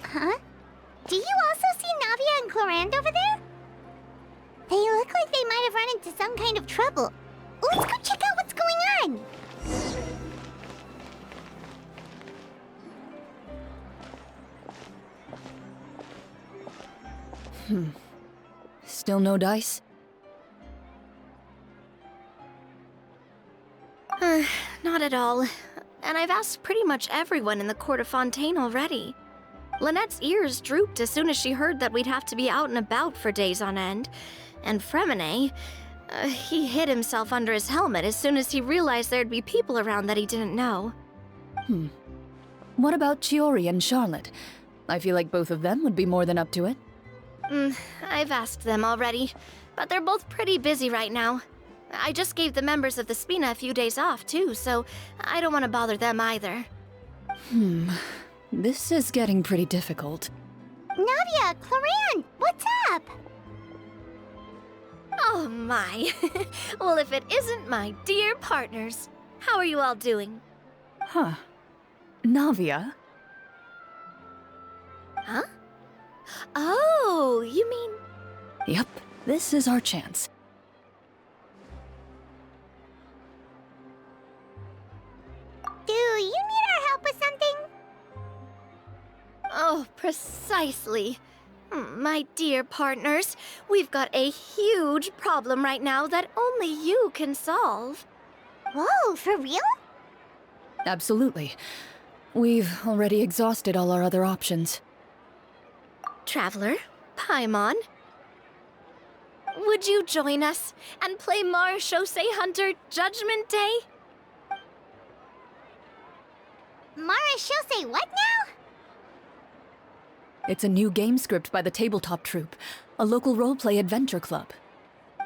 Huh? Do you also see Navia and Clorinde over there? They look like they might have run into some kind of trouble. Let's go check out what's going on! Still no dice? Not at all. And I've asked pretty much everyone in the court of Fontaine already. Lynette's ears drooped as soon as she heard that we'd have to be out and about for days on end. And Fremine, he hid himself under his helmet as soon as he realized there'd be people around that he didn't know. What about Chiori and Charlotte? I feel like both of them would be more than up to it. I've asked them already, but they're both pretty busy right now. I just gave the members of the Spina a few days off, too, so I don't want to bother them either. This is getting pretty difficult. Navia, Clorinde, what's up? Oh my. Well, if it isn't my dear partners. How are you all doing? Huh. Navia? Huh? Oh, you mean... Yep, this is our chance. Do you need our help with something? Oh, precisely. My dear partners, we've got a huge problem right now that only you can solve. Whoa, for real? Absolutely. We've already exhausted all our other options. Traveler, Paimon, would you join us and play Marechaussee Hunter Judgment Day? Marechaussee what now? It's a new game script by the Tabletop Troupe, a local roleplay adventure club.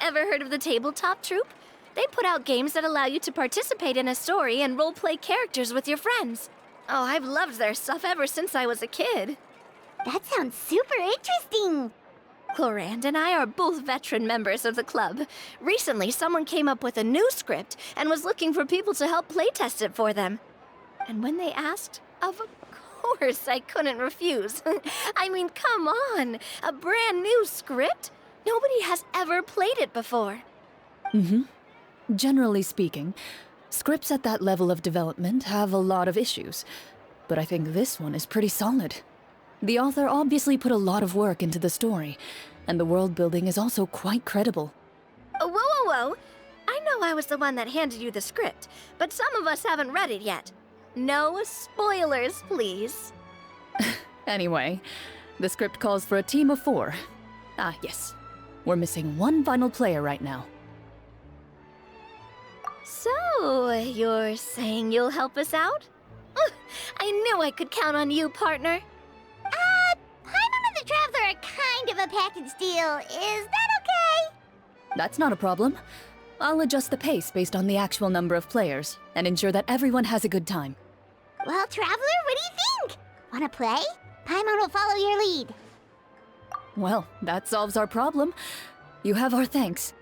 Ever heard of the Tabletop Troupe? They put out games that allow you to participate in a story and roleplay characters with your friends. Oh, I've loved their stuff ever since I was a kid. That sounds super interesting. Clorinde and I are both veteran members of the club. Recently, someone came up with a new script and was looking for people to help playtest it for them. And when they asked, of course I couldn't refuse. I mean, come on, a brand new script? Nobody has ever played it before. Generally speaking, scripts at that level of development have a lot of issues, but I think this one is pretty solid. The author obviously put a lot of work into the story, and the world building is also quite credible. Whoa. I know I was the one that handed you the script, but some of us haven't read it yet. No spoilers, please. Anyway, the script calls for a team of 4. Ah, yes. We're missing one final player right now. So, you're saying you'll help us out? I knew I could count on you, partner. Paimon and the Traveler are kind of a package deal. Is that okay? That's not a problem. I'll adjust the pace based on the actual number of players, and ensure that everyone has a good time. Well, Traveler, what do you think? Wanna play? Paimon will follow your lead. Well, that solves our problem. You have our thanks.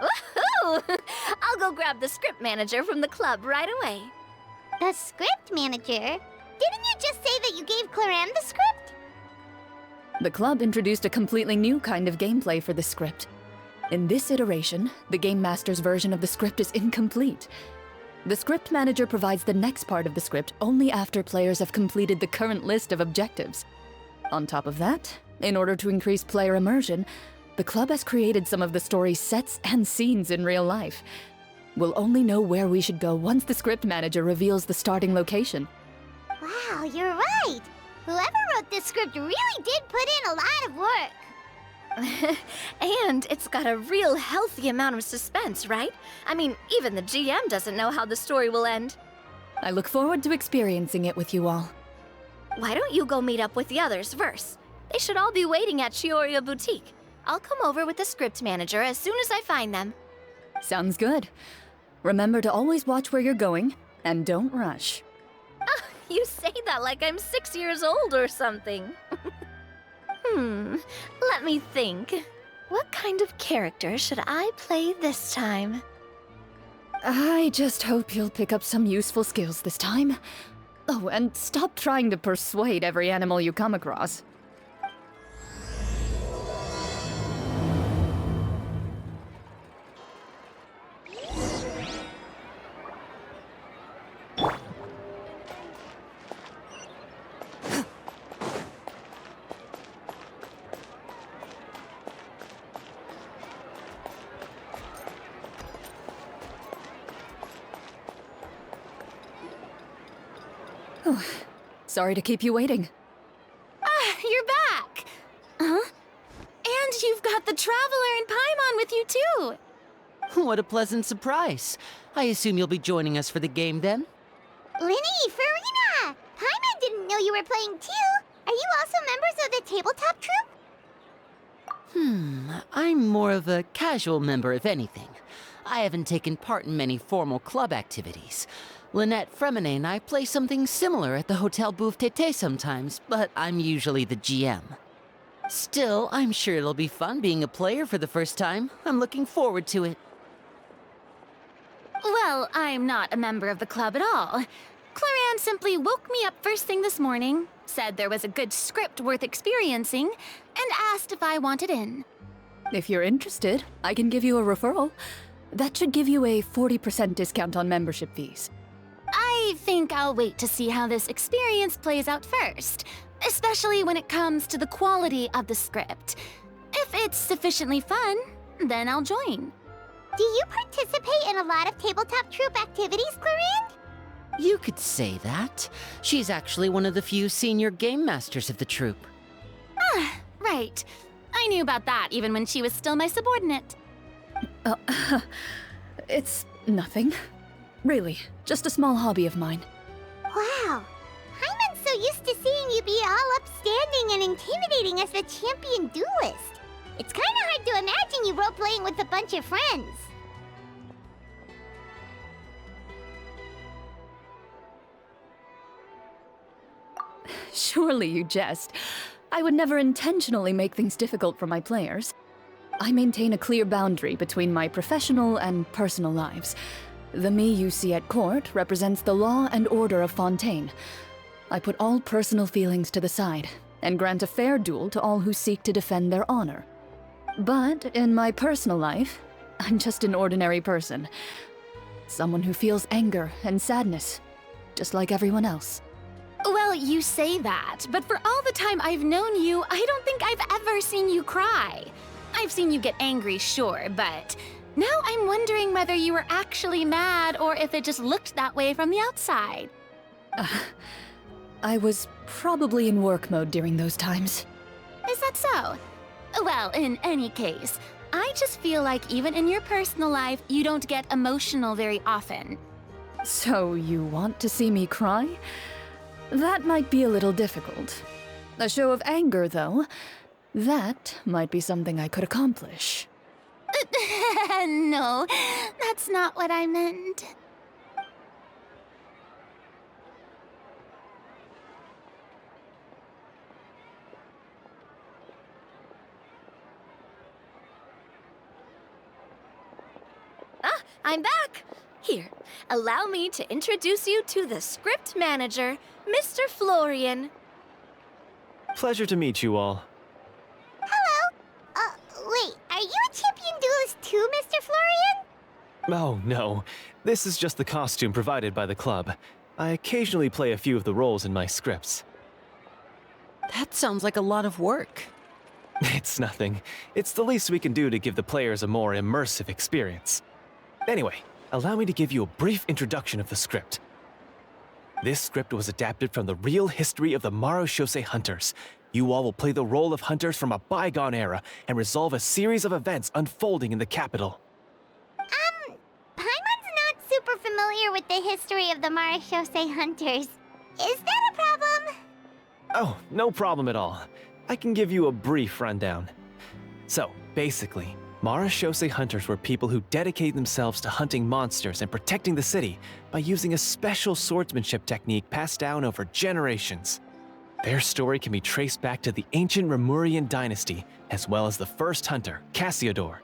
Woohoo! I'll go grab the script manager from the club right away. The script manager? Didn't you just say that you gave Clorinde the script? The club introduced a completely new kind of gameplay for the script. In this iteration, the Game Master's version of the script is incomplete. The script manager provides the next part of the script only after players have completed the current list of objectives. On top of that, in order to increase player immersion, the club has created some of the story's sets and scenes in real life. We'll only know where we should go once the script manager reveals the starting location. Wow, you're right. Whoever wrote this script really did put in a lot of work. And it's got a real healthy amount of suspense, right? I mean, even the GM doesn't know how the story will end. I look forward to experiencing it with you all. Why don't you go meet up with the others first? They should all be waiting at Chioria Boutique. I'll come over with the script manager as soon as I find them. Sounds good. Remember to always watch where you're going, and don't rush. You say that like I'm 6 years old or something. Let me think. What kind of character should I play this time? I just hope you'll pick up some useful skills this time. Oh, and stop trying to persuade every animal you come across. Oh, sorry to keep you waiting. Ah, you're back! Huh? And you've got the Traveler and Paimon with you, too! What a pleasant surprise. I assume you'll be joining us for the game then? Linny, Farina! Paimon didn't know you were playing too. Are you also members of the tabletop troupe? I'm more of a casual member, if anything. I haven't taken part in many formal club activities. Lynette Fremine and I play something similar at the Hotel Bouffe Tété sometimes, but I'm usually the GM. Still, I'm sure it'll be fun being a player for the first time. I'm looking forward to it. Well, I'm not a member of the club at all. Clorinde simply woke me up first thing this morning, said there was a good script worth experiencing, and asked if I wanted in. If you're interested, I can give you a referral. That should give you a 40% discount on membership fees. I think I'll wait to see how this experience plays out first, especially when it comes to the quality of the script. If it's sufficiently fun, then I'll join. Do you participate in a lot of tabletop troupe activities, Clorinde? You could say that. She's actually one of the few senior game masters of the troupe. Ah, right. I knew about that even when she was still my subordinate. It's nothing. Really, just a small hobby of mine. Wow. Paimon's so used to seeing you be all upstanding and intimidating as the champion duelist. It's kind of hard to imagine you role-playing with a bunch of friends. Surely you jest. I would never intentionally make things difficult for my players. I maintain a clear boundary between my professional and personal lives. The me you see at court represents the law and order of Fontaine. I put all personal feelings to the side and grant a fair duel to all who seek to defend their honor. But in my personal life, I'm just an ordinary person. Someone who feels anger and sadness, just like everyone else. Well, you say that, but for all the time I've known you, I don't think I've ever seen you cry. I've seen you get angry, sure, but now I'm wondering whether you were actually mad or if it just looked that way from the outside. I was probably in work mode during those times. Is that so? Well, in any case, I just feel like even in your personal life, you don't get emotional very often. So you want to see me cry? That might be a little difficult. A show of anger, though, that might be something I could accomplish. No, that's not what I meant. Ah, I'm back! Here, allow me to introduce you to the script manager, Mr. Florian. Pleasure to meet you all. Hello? Wait, are you a champion duelist too, Mr. Florian? Oh, no. This is just the costume provided by the club. I occasionally play a few of the roles in my scripts. That sounds like a lot of work. It's nothing. It's the least we can do to give the players a more immersive experience. Anyway, allow me to give you a brief introduction of the script. This script was adapted from the real history of the Marechaussee Hunters. You all will play the role of hunters from a bygone era and resolve a series of events unfolding in the capital. Paimon's not super familiar with the history of the Marechaussee Hunters. Is that a problem? Oh, no problem at all. I can give you a brief rundown. So, basically, Marechaussee Hunters were people who dedicated themselves to hunting monsters and protecting the city by using a special swordsmanship technique passed down over generations. Their story can be traced back to the ancient Remurian dynasty, as well as the first hunter, Cassiodor.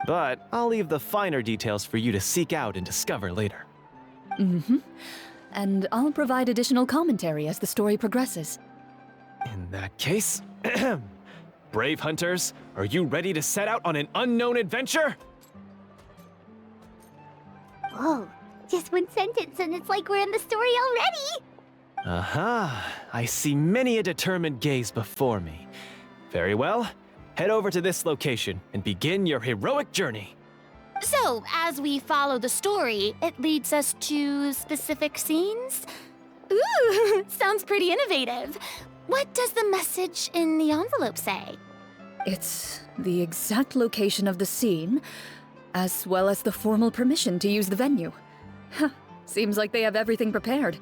But I'll leave the finer details for you to seek out and discover later. And I'll provide additional commentary as the story progresses. In that case, brave hunters, are you ready to set out on an unknown adventure? Whoa, just one sentence and it's like we're in the story already! Aha, I see many a determined gaze before me. Very well, head over to this location and begin your heroic journey. So, as we follow the story, it leads us to specific scenes? Ooh, sounds pretty innovative. What does the message in the envelope say? It's the exact location of the scene, as well as the formal permission to use the venue. Huh, seems like they have everything prepared.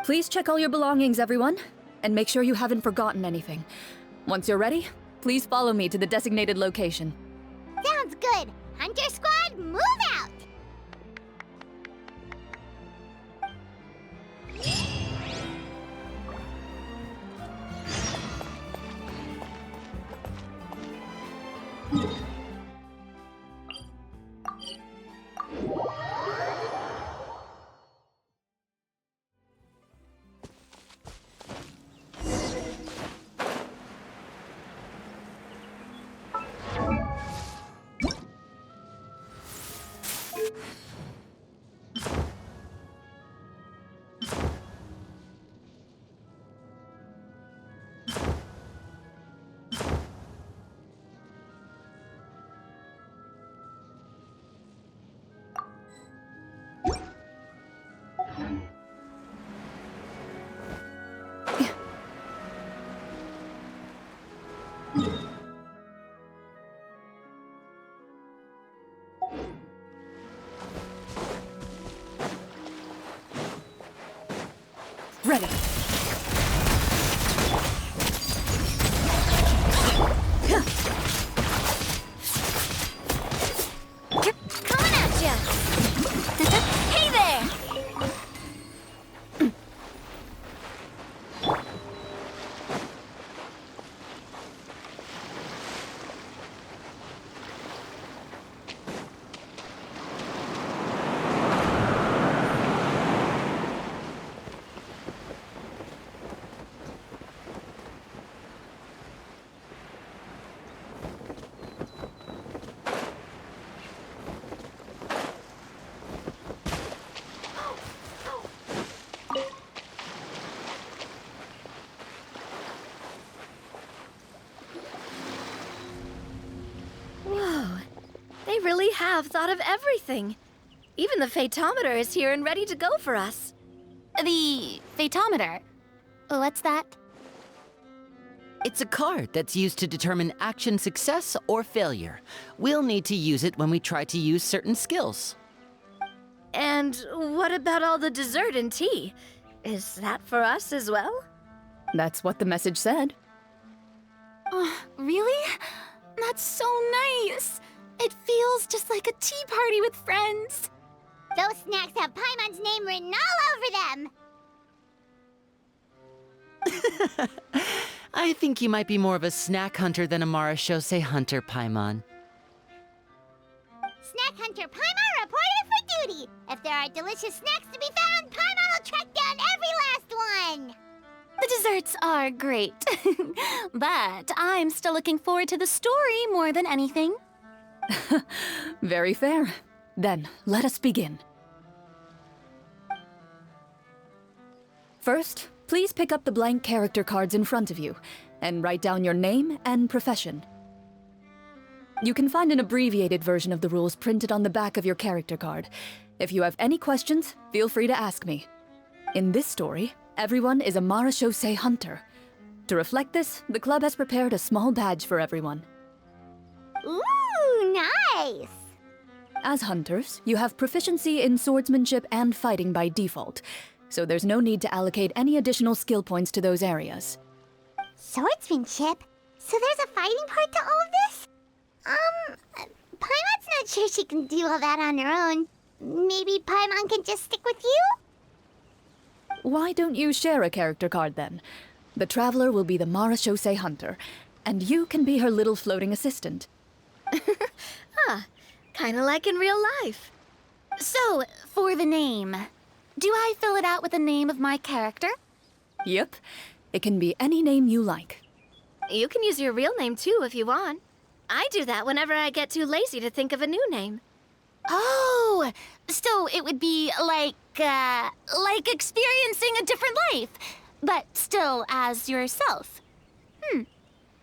Please check all your belongings, everyone, and make sure you haven't forgotten anything. Once you're ready, please follow me to the designated location. Sounds good! Hunter Squad, move out! Ready. Coming at ya! Hey there! Whoa, they really have thought of everything. Even the phaetometer is here and ready to go for us. The phaetometer? What's that? It's a card that's used to determine action success or failure. We'll need to use it when we try to use certain skills. And what about all the dessert and tea? Is that for us as well? That's what the message said. Really? That's so nice. It feels just like a tea party with friends. Those snacks have Paimon's name written all over them! I think you might be more of a snack hunter than a Marashose hunter, Paimon. Snack Hunter Paimon reported for duty! If there are delicious snacks to be found, Paimon will track down every last one! The desserts are great, but I'm still looking forward to the story more than anything. Very fair. Then, let us begin. First, please pick up the blank character cards in front of you, and write down your name and profession. You can find an abbreviated version of the rules printed on the back of your character card. If you have any questions, feel free to ask me. In this story, everyone is a Marashose hunter. To reflect this, the club has prepared a small badge for everyone. Ooh, nice! As hunters, you have proficiency in swordsmanship and fighting by default, so there's no need to allocate any additional skill points to those areas. Swordsmanship? So there's a fighting part to all of this? Paimon's not sure she can do all that on her own. Maybe Paimon can just stick with you? Why don't you share a character card then? The Traveler will be the Marachose Hunter, and you can be her little floating assistant. Kinda like in real life. So, for the name, do I fill it out with the name of my character? Yep, it can be any name you like. You can use your real name too if you want. I do that whenever I get too lazy to think of a new name. Oh, so it would be like experiencing a different life, but still as yourself.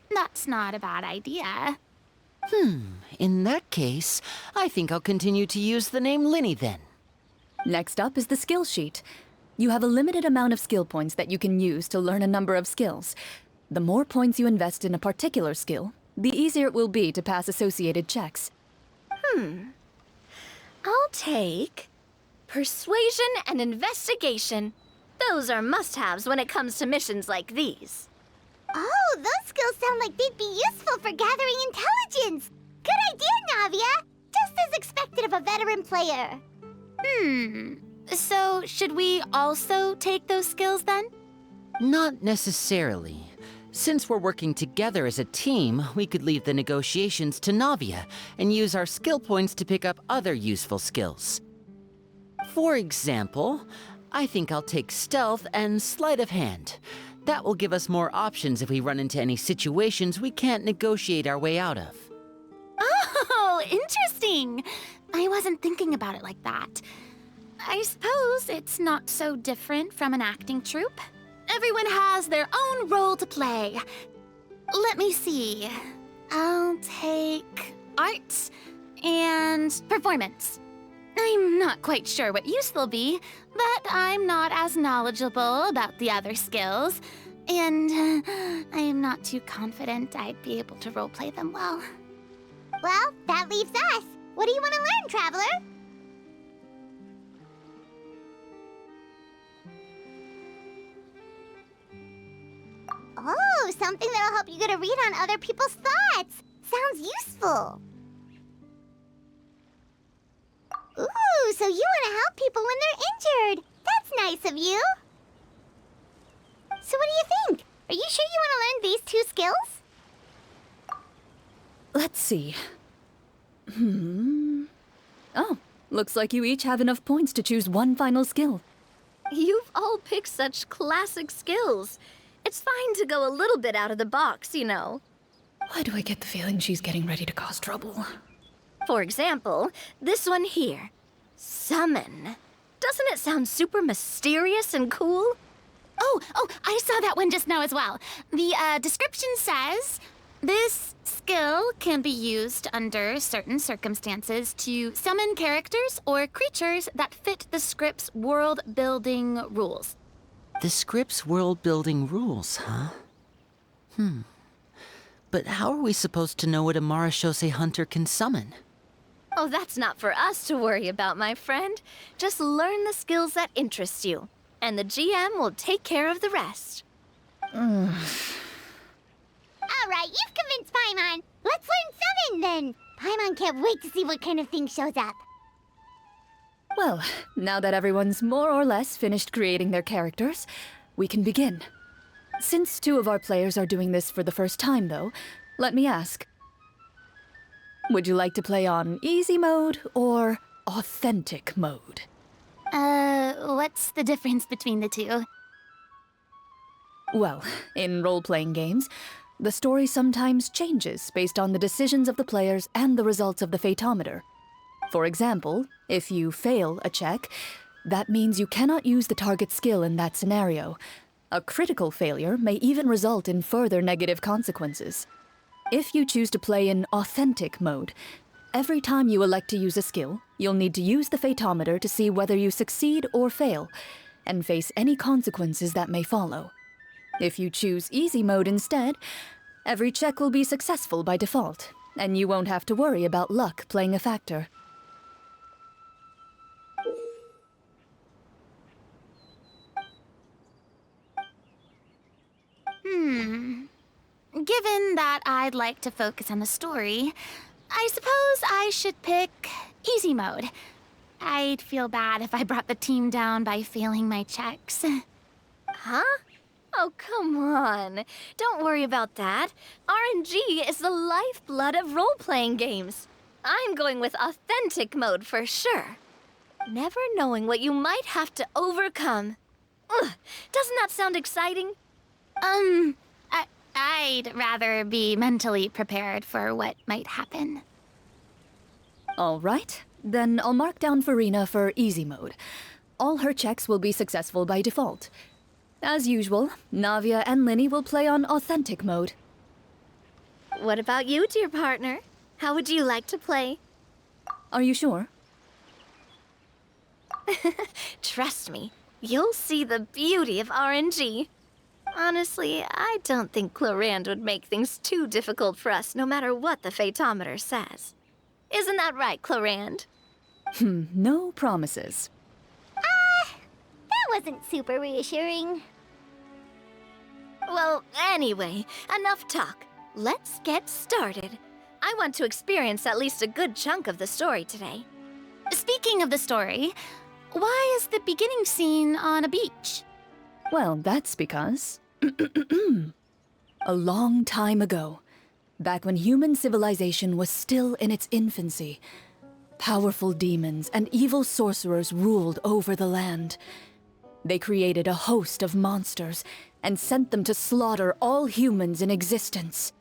That's not a bad idea. In that case, I think I'll continue to use the name Linny then. Next up is the skill sheet. You have a limited amount of skill points that you can use to learn a number of skills. The more points you invest in a particular skill, the easier it will be to pass associated checks. I'll take persuasion and investigation. Those are must-haves when it comes to missions like these. Oh, those skills sound like they'd be useful for gathering intelligence. Good idea, Navia. Just as expected of a veteran player. So should we also take those skills then? Not necessarily. Since we're working together as a team, we could leave the negotiations to Navia and use our skill points to pick up other useful skills. For example, I think I'll take stealth and sleight of hand. That will give us more options if we run into any situations we can't negotiate our way out of. Oh, interesting. I wasn't thinking about it like that. I suppose it's not so different from an acting troupe. Everyone has their own role to play. Let me see. I'll take arts and performance. I'm not quite sure what use they'll be, but I'm not as knowledgeable about the other skills, and I'm not too confident I'd be able to roleplay them well. Well, that leaves us. What do you want to learn, Traveler? Oh, something that'll help you get a read on other people's thoughts. Sounds useful. Ooh, so you want to help people when they're injured. That's nice of you. So what do you think? Are you sure you want to learn these two skills? Let's see. Oh, looks like you each have enough points to choose one final skill. You've all picked such classic skills. It's fine to go a little bit out of the box, you know. Why do I get the feeling she's getting ready to cause trouble? For example, this one here. Summon. Doesn't it sound super mysterious and cool? Oh, I saw that one just now as well. The description says, this skill can be used under certain circumstances to summon characters or creatures that fit the script's world-building rules. The script's world-building rules, huh? But how are we supposed to know what a Marachose Hunter can summon? Oh, that's not for us to worry about, my friend. Just learn the skills that interest you, and the GM will take care of the rest. All right, you've convinced Paimon. Let's learn Summon, then. Paimon can't wait to see what kind of thing shows up. Well, now that everyone's more or less finished creating their characters, we can begin. Since two of our players are doing this for the first time, though, let me ask. Would you like to play on easy mode or authentic mode? What's the difference between the two? Well, in role-playing games, the story sometimes changes based on the decisions of the players and the results of the Fatometer. For example, if you fail a check, that means you cannot use the target skill in that scenario. A critical failure may even result in further negative consequences. If you choose to play in authentic mode, every time you elect to use a skill, you'll need to use the Fatometer to see whether you succeed or fail, and face any consequences that may follow. If you choose easy mode instead, every check will be successful by default, and you won't have to worry about luck playing a factor. Given that I'd like to focus on the story, I suppose I should pick easy mode. I'd feel bad if I brought the team down by failing my checks. Huh? Oh, come on. Don't worry about that. RNG is the lifeblood of role-playing games. I'm going with authentic mode for sure. Never knowing what you might have to overcome. Ugh, doesn't that sound exciting? I'd rather be mentally prepared for what might happen. All right, then I'll mark down Farina for easy mode. All her checks will be successful by default. As usual, Navia and Linny will play on authentic mode. What about you, dear partner? How would you like to play? Are you sure? Trust me, you'll see the beauty of RNG. Honestly, I don't think Clorinde would make things too difficult for us, no matter what the Fatometer says. Isn't that right, Clorinde? No promises. That wasn't super reassuring. Well, anyway, enough talk. Let's get started. I want to experience at least a good chunk of the story today. Speaking of the story, why is the beginning scene on a beach? Well, that's because... a long time ago, back when human civilization was still in its infancy, powerful demons and evil sorcerers ruled over the land. They created a host of monsters and sent them to slaughter all humans in existence.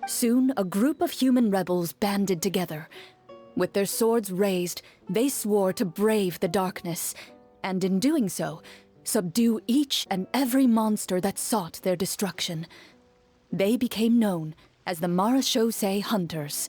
Soon, a group of human rebels banded together. With their swords raised, they swore to brave the darkness, and in doing so, subdue each and every monster that sought their destruction. They became known as the Marachose Hunters.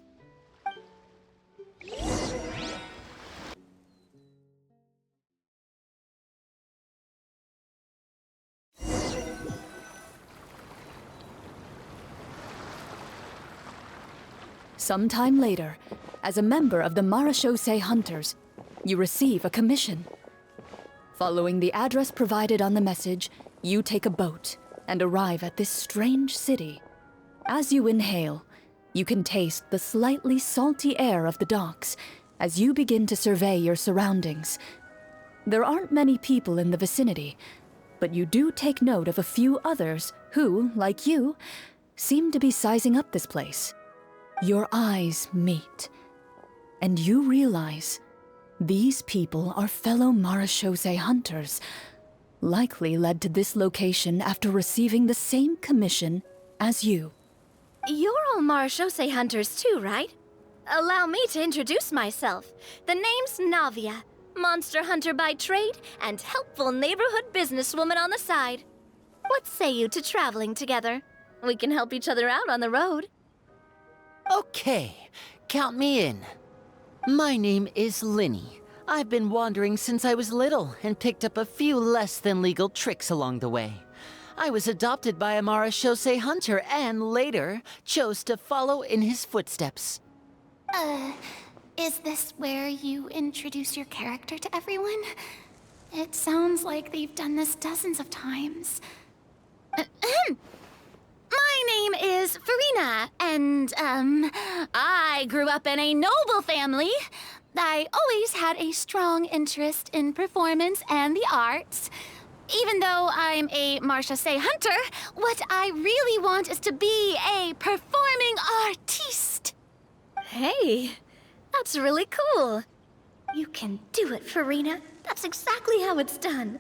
Sometime later, as a member of the Marachose Hunters, you receive a commission. Following the address provided on the message, you take a boat and arrive at this strange city. As you inhale, you can taste the slightly salty air of the docks as you begin to survey your surroundings. There aren't many people in the vicinity, but you do take note of a few others who, like you, seem to be sizing up this place. Your eyes meet, and you realize these people are fellow Marachose hunters, likely led to this location after receiving the same commission as you. You're all Marachose hunters too, right? Allow me to introduce myself. The name's Navia, monster hunter by trade and helpful neighborhood businesswoman on the side. What say you to traveling together? We can help each other out on the road. Okay, count me in. My name is Linny. I've been wandering since I was little and picked up a few less than legal tricks along the way. I was adopted by a Marachose hunter and later chose to follow in his footsteps. Is this where you introduce your character to everyone? It sounds like they've done this dozens of times. My name is Farina, and, I grew up in a noble family. I always had a strong interest in performance and the arts. Even though I'm a Marachose hunter, what I really want is to be a performing artiste. Hey, that's really cool. You can do it, Farina. That's exactly how it's done.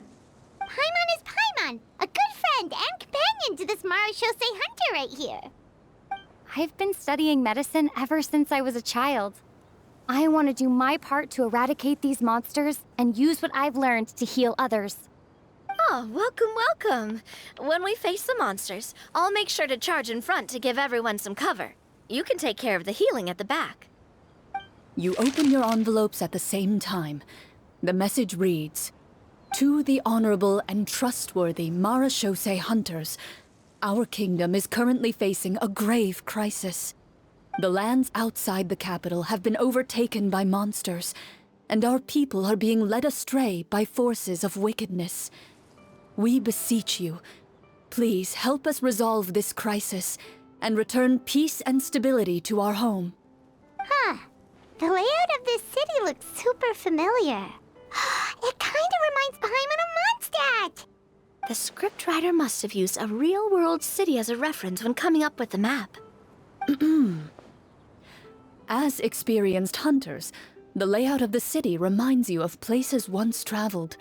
Paimon is Paimon, a good friend and companion to this Marachose hunter right here. I've been studying medicine ever since I was a child. I want to do my part to eradicate these monsters and use what I've learned to heal others. Oh, welcome, welcome. When we face the monsters, I'll make sure to charge in front to give everyone some cover. You can take care of the healing at the back. You open your envelopes at the same time. The message reads, "To the honorable and trustworthy Marachose hunters, our kingdom is currently facing a grave crisis. The lands outside the capital have been overtaken by monsters, and our people are being led astray by forces of wickedness. We beseech you, please help us resolve this crisis and return peace and stability to our home." Huh. The layout of this city looks super familiar. It kind of reminds Paimon of Mondstadt. The scriptwriter must have used a real-world city as a reference when coming up with the map. As experienced hunters, the layout of the city reminds you of places once traveled.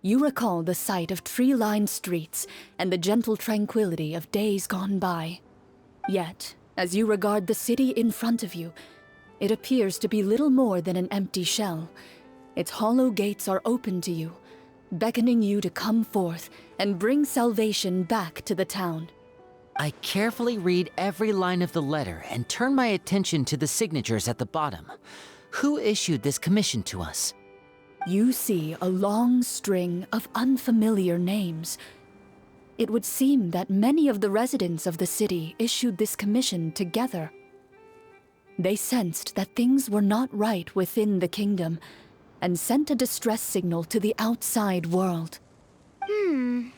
You recall the sight of tree-lined streets and the gentle tranquility of days gone by. Yet, as you regard the city in front of you, it appears to be little more than an empty shell. Its hollow gates are open to you, beckoning you to come forth and bring salvation back to the town. I carefully read every line of the letter and turn my attention to the signatures at the bottom. Who issued this commission to us? You see a long string of unfamiliar names. It would seem that many of the residents of the city issued this commission together. They sensed that things were not right within the kingdom and sent a distress signal to the outside world. In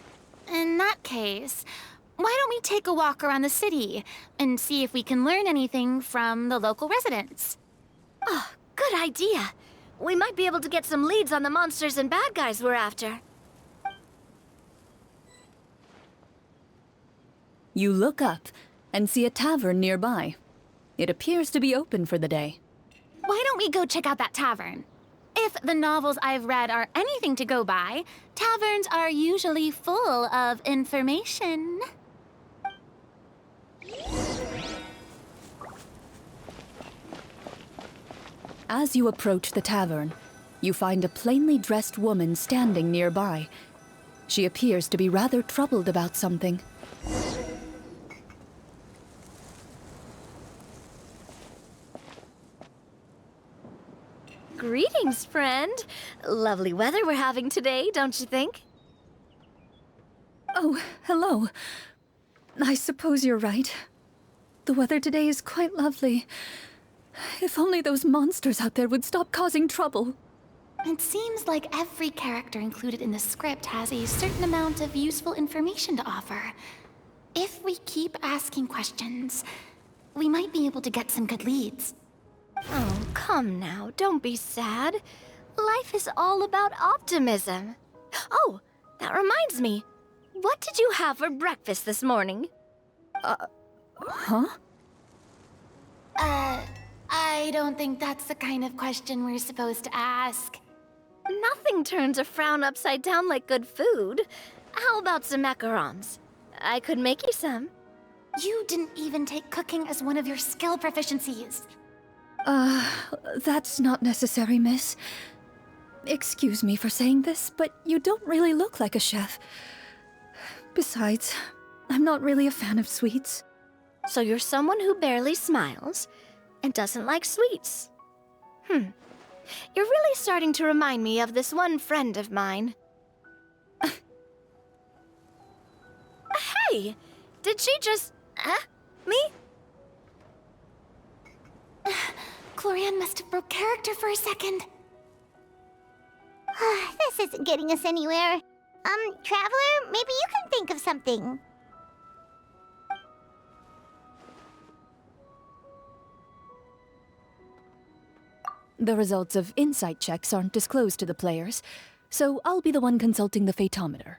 that case, why don't we take a walk around the city and see if we can learn anything from the local residents? Oh, good idea. We might be able to get some leads on the monsters and bad guys we're after. You look up and see a tavern nearby. It appears to be open for the day. Why don't we go check out that tavern? If the novels I've read are anything to go by, taverns are usually full of information. As you approach the tavern, you find a plainly dressed woman standing nearby. She appears to be rather troubled about something. Greetings, friend. Lovely weather we're having today, don't you think? Oh, hello. I suppose you're right. The weather today is quite lovely. If only those monsters out there would stop causing trouble. It seems like every character included in the script has a certain amount of useful information to offer. If we keep asking questions, we might be able to get some good leads. Oh, come now, don't be sad. Life is all about optimism. Oh, that reminds me. What did you have for breakfast this morning? Huh? I don't think that's the kind of question we're supposed to ask. Nothing turns a frown upside down like good food. How about some macarons? I could make you some. You didn't even take cooking as one of your skill proficiencies. That's not necessary, miss. Excuse me for saying this, but you don't really look like a chef. Besides, I'm not really a fan of sweets. So you're someone who barely smiles and doesn't like sweets. You're really starting to remind me of this one friend of mine. Hey! Did she just... me? Clorinde must have broke character for a second. This isn't getting us anywhere. Traveler, maybe you can think of something. The results of insight checks aren't disclosed to the players, so I'll be the one consulting the fatometer.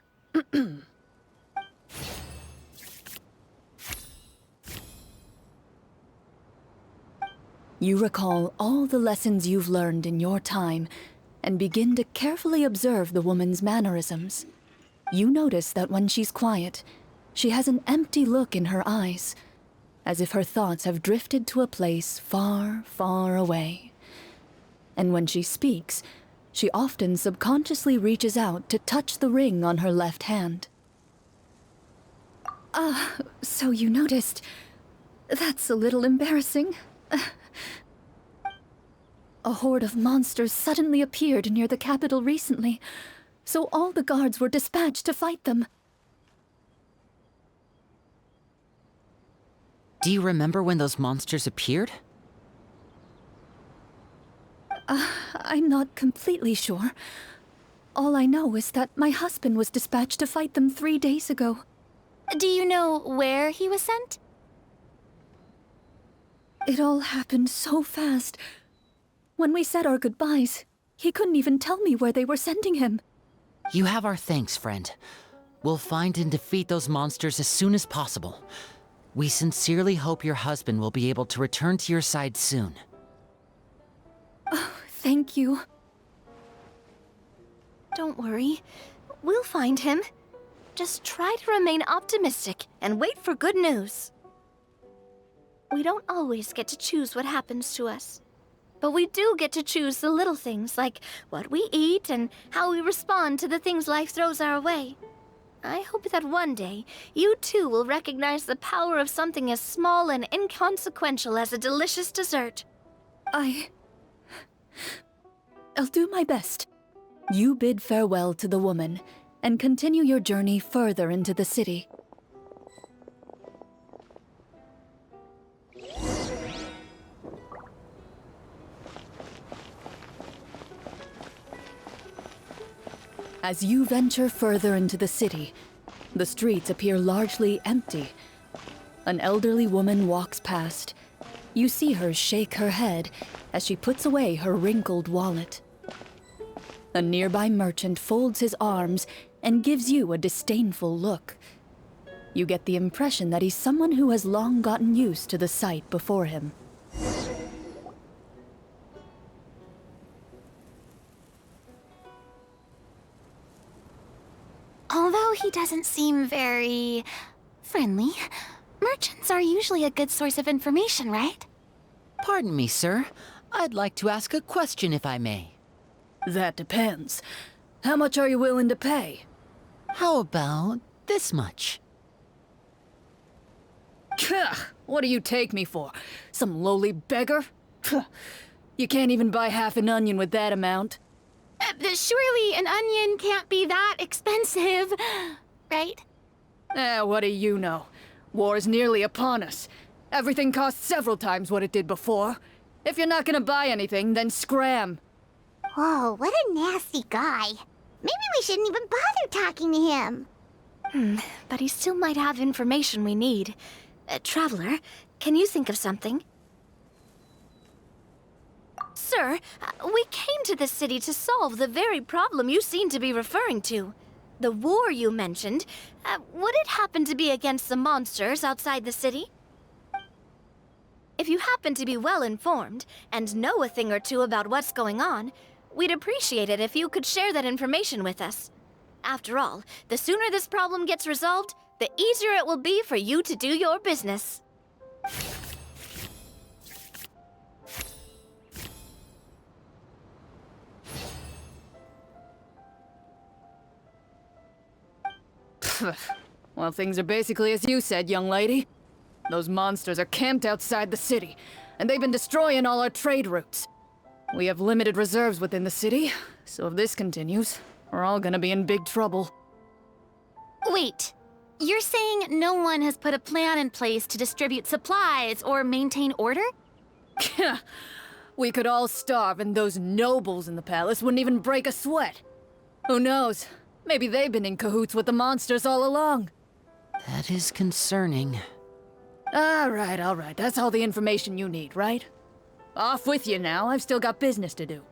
You recall all the lessons you've learned in your time and begin to carefully observe the woman's mannerisms. You notice that when she's quiet, she has an empty look in her eyes, as if her thoughts have drifted to a place far, far away. And when she speaks, she often subconsciously reaches out to touch the ring on her left hand. So you noticed. That's a little embarrassing. A horde of monsters suddenly appeared near the capital recently, so all the guards were dispatched to fight them. Do you remember when those monsters appeared? I'm not completely sure. All I know is that my husband was dispatched to fight them 3 days ago. Do you know where he was sent? It all happened so fast. When we said our goodbyes, he couldn't even tell me where they were sending him. You have our thanks, friend. We'll find and defeat those monsters as soon as possible. We sincerely hope your husband will be able to return to your side soon. Thank you. Don't worry. We'll find him. Just try to remain optimistic and wait for good news. We don't always get to choose what happens to us. But we do get to choose the little things, like what we eat and how we respond to the things life throws our way. I hope that one day, you too will recognize the power of something as small and inconsequential as a delicious dessert. I'll do my best. You bid farewell to the woman, and continue your journey further into the city. As you venture further into the city, the streets appear largely empty. An elderly woman walks past. You see her shake her head as she puts away her wrinkled wallet. A nearby merchant folds his arms and gives you a disdainful look. You get the impression that he's someone who has long gotten used to the sight before him. Although he doesn't seem very friendly, merchants are usually a good source of information, right? Pardon me, sir. I'd like to ask a question if I may. That depends. How much are you willing to pay? How about this much? What do you take me for? Some lowly beggar? You can't even buy half an onion with that amount. Surely an onion can't be that expensive, right? What do you know? War is nearly upon us. Everything costs several times what it did before. If you're not gonna buy anything, then scram. Whoa, what a nasty guy. Maybe we shouldn't even bother talking to him. But he still might have information we need. Traveler, can you think of something? Sir, we came to this city to solve the very problem you seem to be referring to. The war you mentioned, would it happen to be against the monsters outside the city? If you happen to be well informed and know a thing or two about what's going on, we'd appreciate it if you could share that information with us. After all, the sooner this problem gets resolved, the easier it will be for you to do your business. Well, things are basically as you said, young lady. Those monsters are camped outside the city, and they've been destroying all our trade routes. We have limited reserves within the city, so if this continues, we're all gonna be in big trouble. Wait, you're saying no one has put a plan in place to distribute supplies or maintain order? We could all starve, and those nobles in the palace wouldn't even break a sweat. Who knows? Maybe they've been in cahoots with the monsters all along. That is concerning. All right. That's all the information you need, right? Off with you now. I've still got business to do.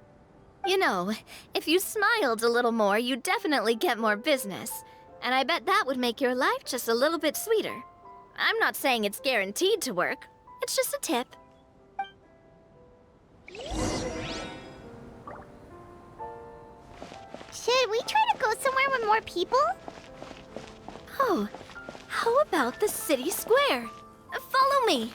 You know, if you smiled a little more, you'd definitely get more business. And I bet that would make your life just a little bit sweeter. I'm not saying it's guaranteed to work. It's just a tip. Should we try to go somewhere with more people? Oh, how about the city square? Follow me.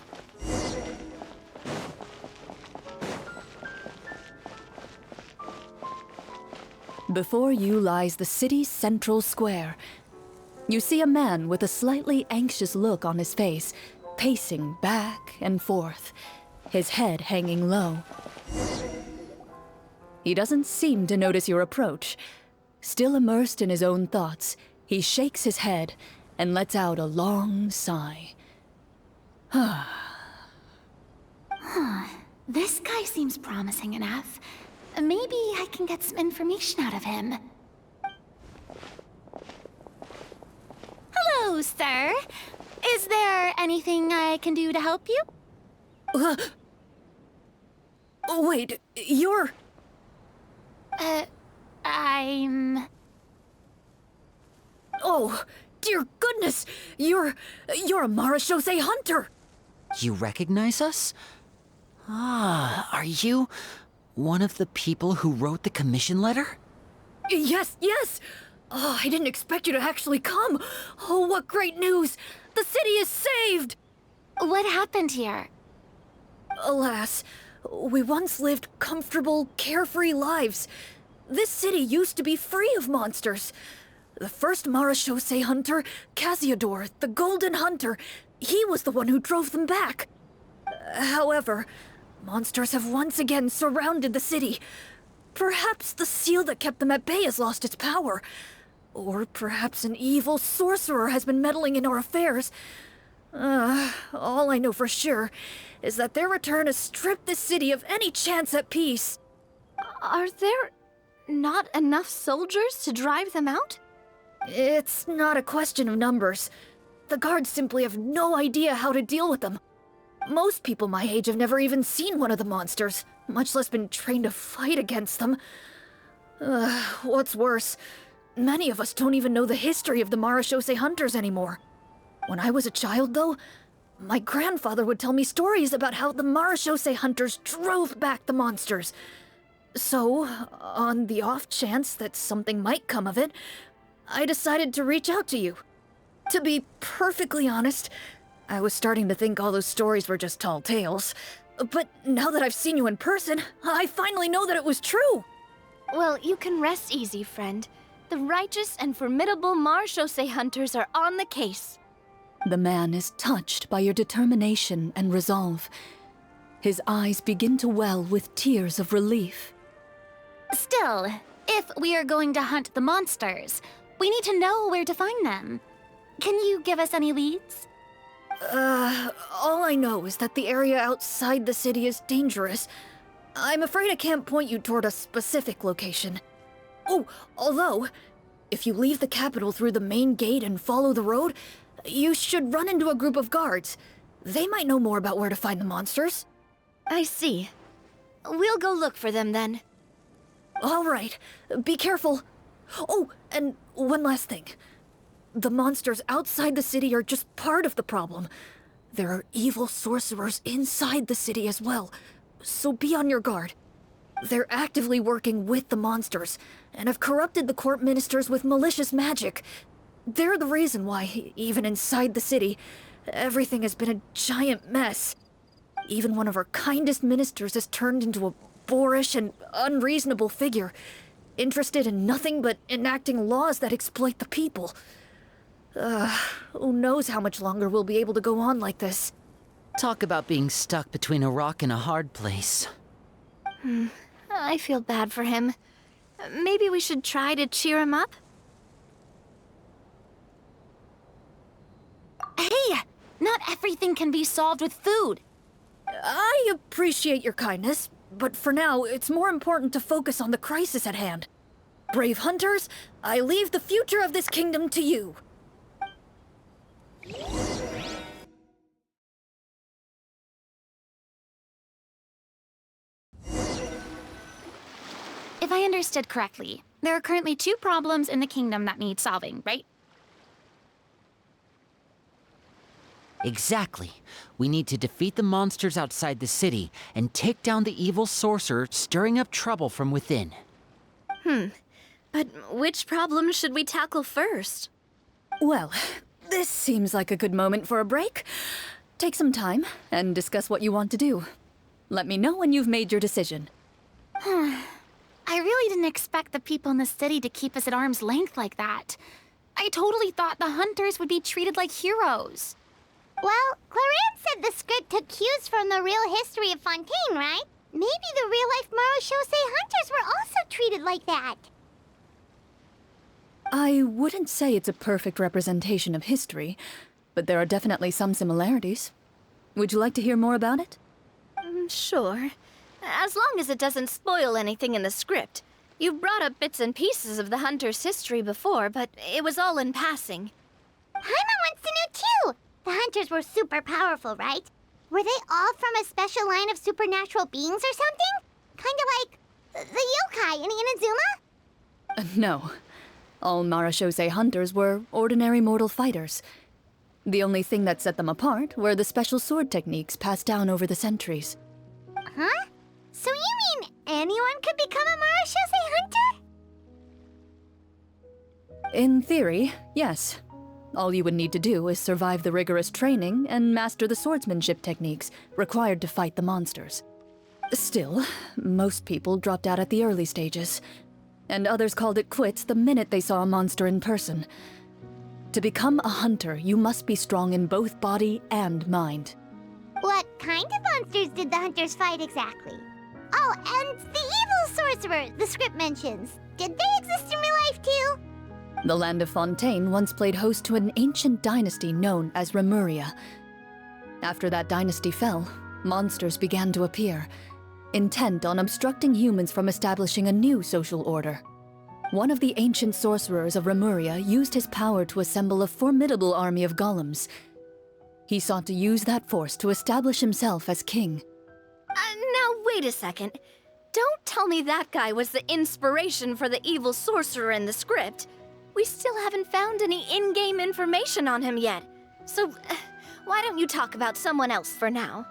Before you lies the city's central square. You see a man with a slightly anxious look on his face, pacing back and forth, his head hanging low. He doesn't seem to notice your approach. Still immersed in his own thoughts, he shakes his head and lets out a long sigh. This guy seems promising enough. Maybe I can get some information out of him. Hello, sir. Is there anything I can do to help you? Wait, you're... I'm... Oh, dear goodness! You're a Marashose hunter! You recognize us? Ah, are you one of the people who wrote the commission letter? Yes, yes! Oh, I didn't expect you to actually come! Oh, what great news! The city is saved! What happened here? Alas, we once lived comfortable, carefree lives. This city used to be free of monsters. The first Marashose hunter, Casiodor, the Golden Hunter, he was the one who drove them back. However, monsters have once again surrounded the city. Perhaps the seal that kept them at bay has lost its power. Or perhaps an evil sorcerer has been meddling in our affairs. All I know for sure is that their return has stripped the city of any chance at peace. Are there not enough soldiers to drive them out? It's not a question of numbers. The guards simply have no idea how to deal with them. Most people my age have never even seen one of the monsters, much less been trained to fight against them. What's worse, many of us don't even know the history of the Marashose hunters anymore. When I was a child, though, my grandfather would tell me stories about how the Marashose hunters drove back the monsters. So, on the off chance that something might come of it, I decided to reach out to you. To be perfectly honest, I was starting to think all those stories were just tall tales. But now that I've seen you in person, I finally know that it was true! Well, you can rest easy, friend. The righteous and formidable Marashose hunters are on the case. The man is touched by your determination and resolve. His eyes begin to well with tears of relief. Still, if we are going to hunt the monsters, we need to know where to find them. Can you give us any leads? All I know is that the area outside the city is dangerous. I'm afraid I can't point you toward a specific location. Oh, although, if you leave the capital through the main gate and follow the road, you should run into a group of guards. They might know more about where to find the monsters. I see. We'll go look for them then. All right, be careful. Oh, and one last thing. The monsters outside the city are just part of the problem. There are evil sorcerers inside the city as well, so be on your guard. They're actively working with the monsters, and have corrupted the court ministers with malicious magic. They're the reason why, even inside the city, everything has been a giant mess. Even one of our kindest ministers has turned into a boorish and unreasonable figure, interested in nothing but enacting laws that exploit the people. Who knows how much longer we'll be able to go on like this. Talk about being stuck between a rock and a hard place. I feel bad for him. Maybe we should try to cheer him up? Hey! Not everything can be solved with food. I appreciate your kindness, but for now, it's more important to focus on the crisis at hand. Brave hunters, I leave the future of this kingdom to you. If I understood correctly, there are currently 2 problems in the kingdom that need solving, right? Exactly. We need to defeat the monsters outside the city and take down the evil sorcerer stirring up trouble from within. But which problem should we tackle first? Well, this seems like a good moment for a break. Take some time and discuss what you want to do. Let me know when you've made your decision. I really didn't expect the people in the city to keep us at arm's length like that. I totally thought the hunters would be treated like heroes. Well, Clorinde said the script took cues from the real history of Fontaine, right? Maybe the real-life Marashose hunters were also treated like that. I wouldn't say it's a perfect representation of history, but there are definitely some similarities. Would you like to hear more about it? Sure. As long as it doesn't spoil anything in the script. You brought up bits and pieces of the hunter's history before, but it was all in passing. Paimon wants to know too! The hunters were super powerful, right? Were they all from a special line of supernatural beings or something? Kind of like the yokai in Inazuma? No. All Marachose hunters were ordinary mortal fighters. The only thing that set them apart were the special sword techniques passed down over the centuries. Huh? So you mean anyone could become a Marachose hunter? In theory, yes. All you would need to do is survive the rigorous training and master the swordsmanship techniques required to fight the monsters. Still, most people dropped out at the early stages, and others called it quits the minute they saw a monster in person. To become a hunter, you must be strong in both body and mind. What kind of monsters did the hunters fight exactly? Oh, and the evil sorcerer the script mentions. Did they exist in real life too? The land of Fontaine once played host to an ancient dynasty known as Remuria. After that dynasty fell, monsters began to appear, intent on obstructing humans from establishing a new social order. One of the ancient sorcerers of Remuria used his power to assemble a formidable army of golems. He sought to use that force to establish himself as king. Now wait a second. Don't tell me that guy was the inspiration for the evil sorcerer in the script. We still haven't found any in-game information on him yet. So, why don't you talk about someone else for now?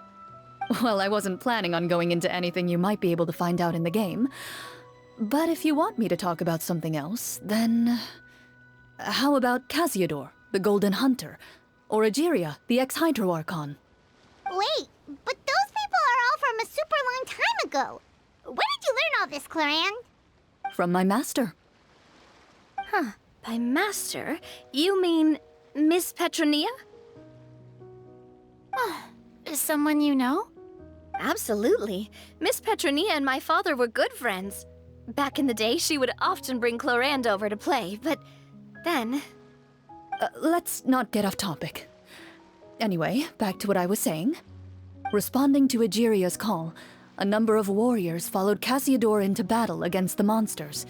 Well, I wasn't planning on going into anything you might be able to find out in the game. But if you want me to talk about something else, then... How about Casiodor, the Golden Hunter? Or Egeria, the ex-Hydro Archon? Wait, but those people are all from a super long time ago. Where did you learn all this, Clorinde? From my master. Huh. By master, you mean Miss Petronia? Is someone you know? Absolutely. Miss Petronia and my father were good friends. Back in the day, she would often bring Clorinde over to play, but then... Let's not get off topic. Anyway, back to what I was saying. Responding to Egeria's call, a number of warriors followed Casiodor into battle against the monsters.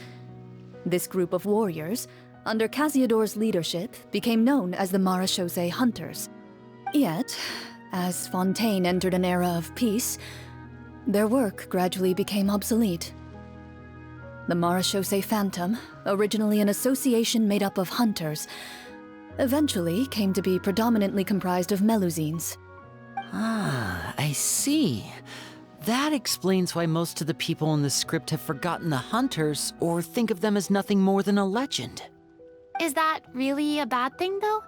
This group of warriors, under Casiodor's leadership, became known as the Marachose Hunters. Yet, as Fontaine entered an era of peace, their work gradually became obsolete. The Marachose Phantom, originally an association made up of hunters, eventually came to be predominantly comprised of Melusines. Ah, I see. That explains why most of the people in the script have forgotten the hunters or think of them as nothing more than a legend. Is that really a bad thing, though?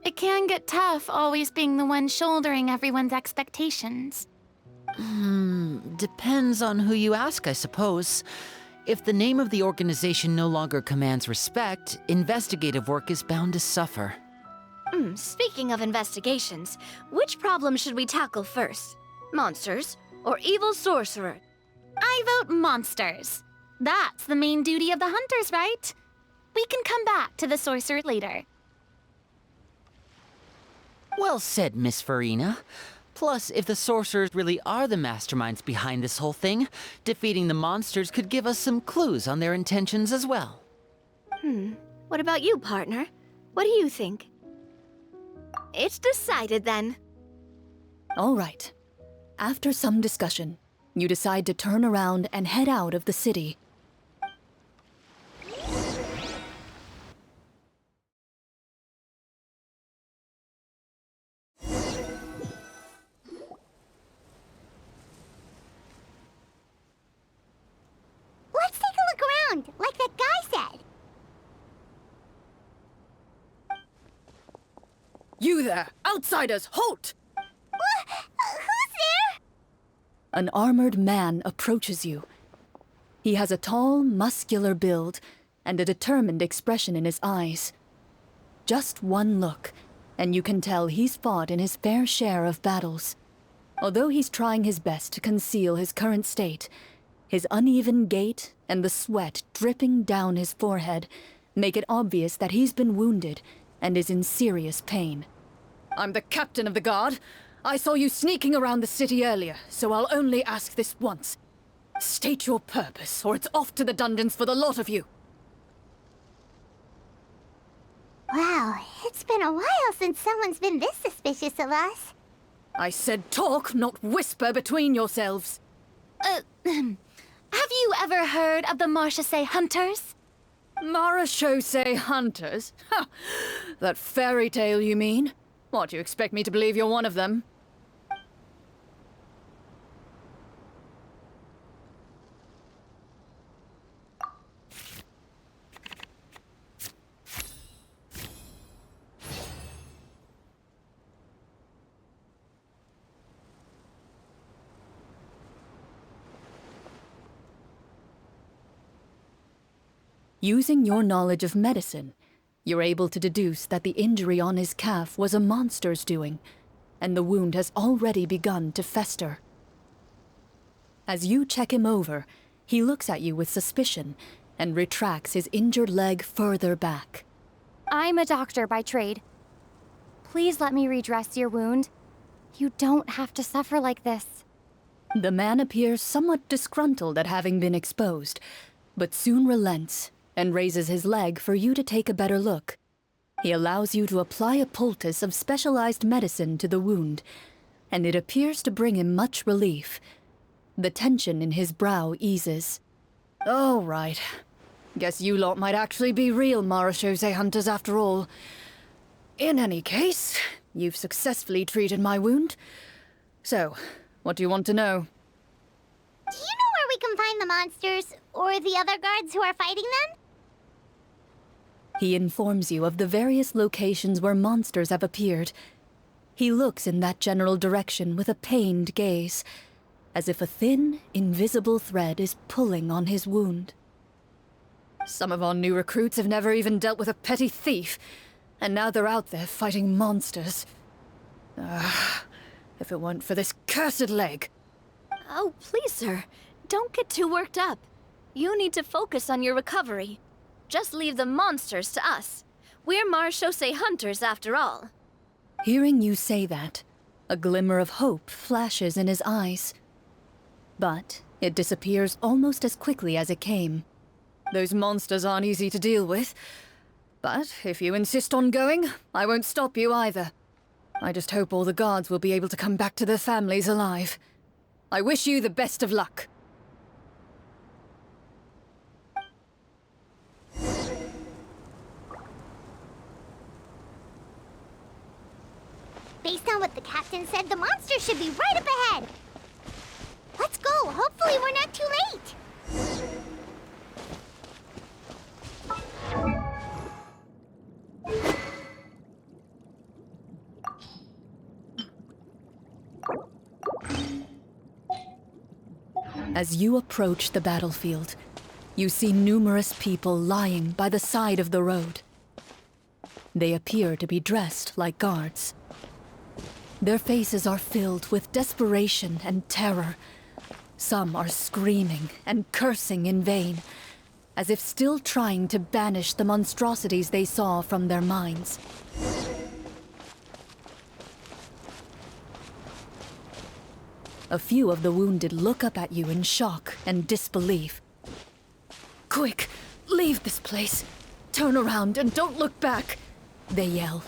It can get tough always being the one shouldering everyone's expectations. Depends on who you ask, I suppose. If the name of the organization no longer commands respect, investigative work is bound to suffer. Speaking of investigations, which problem should we tackle first? Monsters or evil sorcerer? I vote monsters. That's the main duty of the hunters, right? We can come back to the sorcerer later. Well said, Miss Farina. Plus, if the sorcerers really are the masterminds behind this whole thing, defeating the monsters could give us some clues on their intentions as well. What about you, partner? What do you think? It's decided then. All right. After some discussion, you decide to turn around and head out of the city. Let's take a look around, like that guy said. You there! Outsiders, halt! Who's there? An armored man approaches you. He has a tall, muscular build and a determined expression in his eyes. Just one look, and you can tell he's fought in his fair share of battles. Although he's trying his best to conceal his current state, his uneven gait and the sweat dripping down his forehead make it obvious that he's been wounded and is in serious pain. I'm the captain of the guard. I saw you sneaking around the city earlier, so I'll only ask this once. State your purpose, or it's off to the dungeons for the lot of you. Wow, it's been a while since someone's been this suspicious of us. I said talk, not whisper between yourselves. Have you ever heard of the Marachose Hunters? Marachose hunters? Ha! That fairy tale, you mean? What, you expect me to believe you're one of them? Using your knowledge of medicine, you're able to deduce that the injury on his calf was a monster's doing, and the wound has already begun to fester. As you check him over, he looks at you with suspicion and retracts his injured leg further back. I'm a doctor by trade. Please let me redress your wound. You don't have to suffer like this. The man appears somewhat disgruntled at having been exposed, but soon relents and raises his leg for you to take a better look. He allows you to apply a poultice of specialized medicine to the wound, and it appears to bring him much relief. The tension in his brow eases. All right. Guess you lot might actually be real Marachose hunters after all. In any case, you've successfully treated my wound. So, what do you want to know? Do you know where we can find the monsters, or the other guards who are fighting them? He informs you of the various locations where monsters have appeared. He looks in that general direction with a pained gaze, as if a thin, invisible thread is pulling on his wound. Some of our new recruits have never even dealt with a petty thief, and now they're out there fighting monsters. If it weren't for this cursed leg. Oh, please, sir. Don't get too worked up. You need to focus on your recovery. Just leave the monsters to us. We're Marachose hunters, after all. Hearing you say that, a glimmer of hope flashes in his eyes. But it disappears almost as quickly as it came. Those monsters aren't easy to deal with. But if you insist on going, I won't stop you either. I just hope all the guards will be able to come back to their families alive. I wish you the best of luck. Based on what the captain said, the monsters should be right up ahead. Let's go. Hopefully we're not too late. As you approach the battlefield, you see numerous people lying by the side of the road. They appear to be dressed like guards. Their faces are filled with desperation and terror. Some are screaming and cursing in vain, as if still trying to banish the monstrosities they saw from their minds. A few of the wounded look up at you in shock and disbelief. Quick, leave this place. Turn around and don't look back, they yell.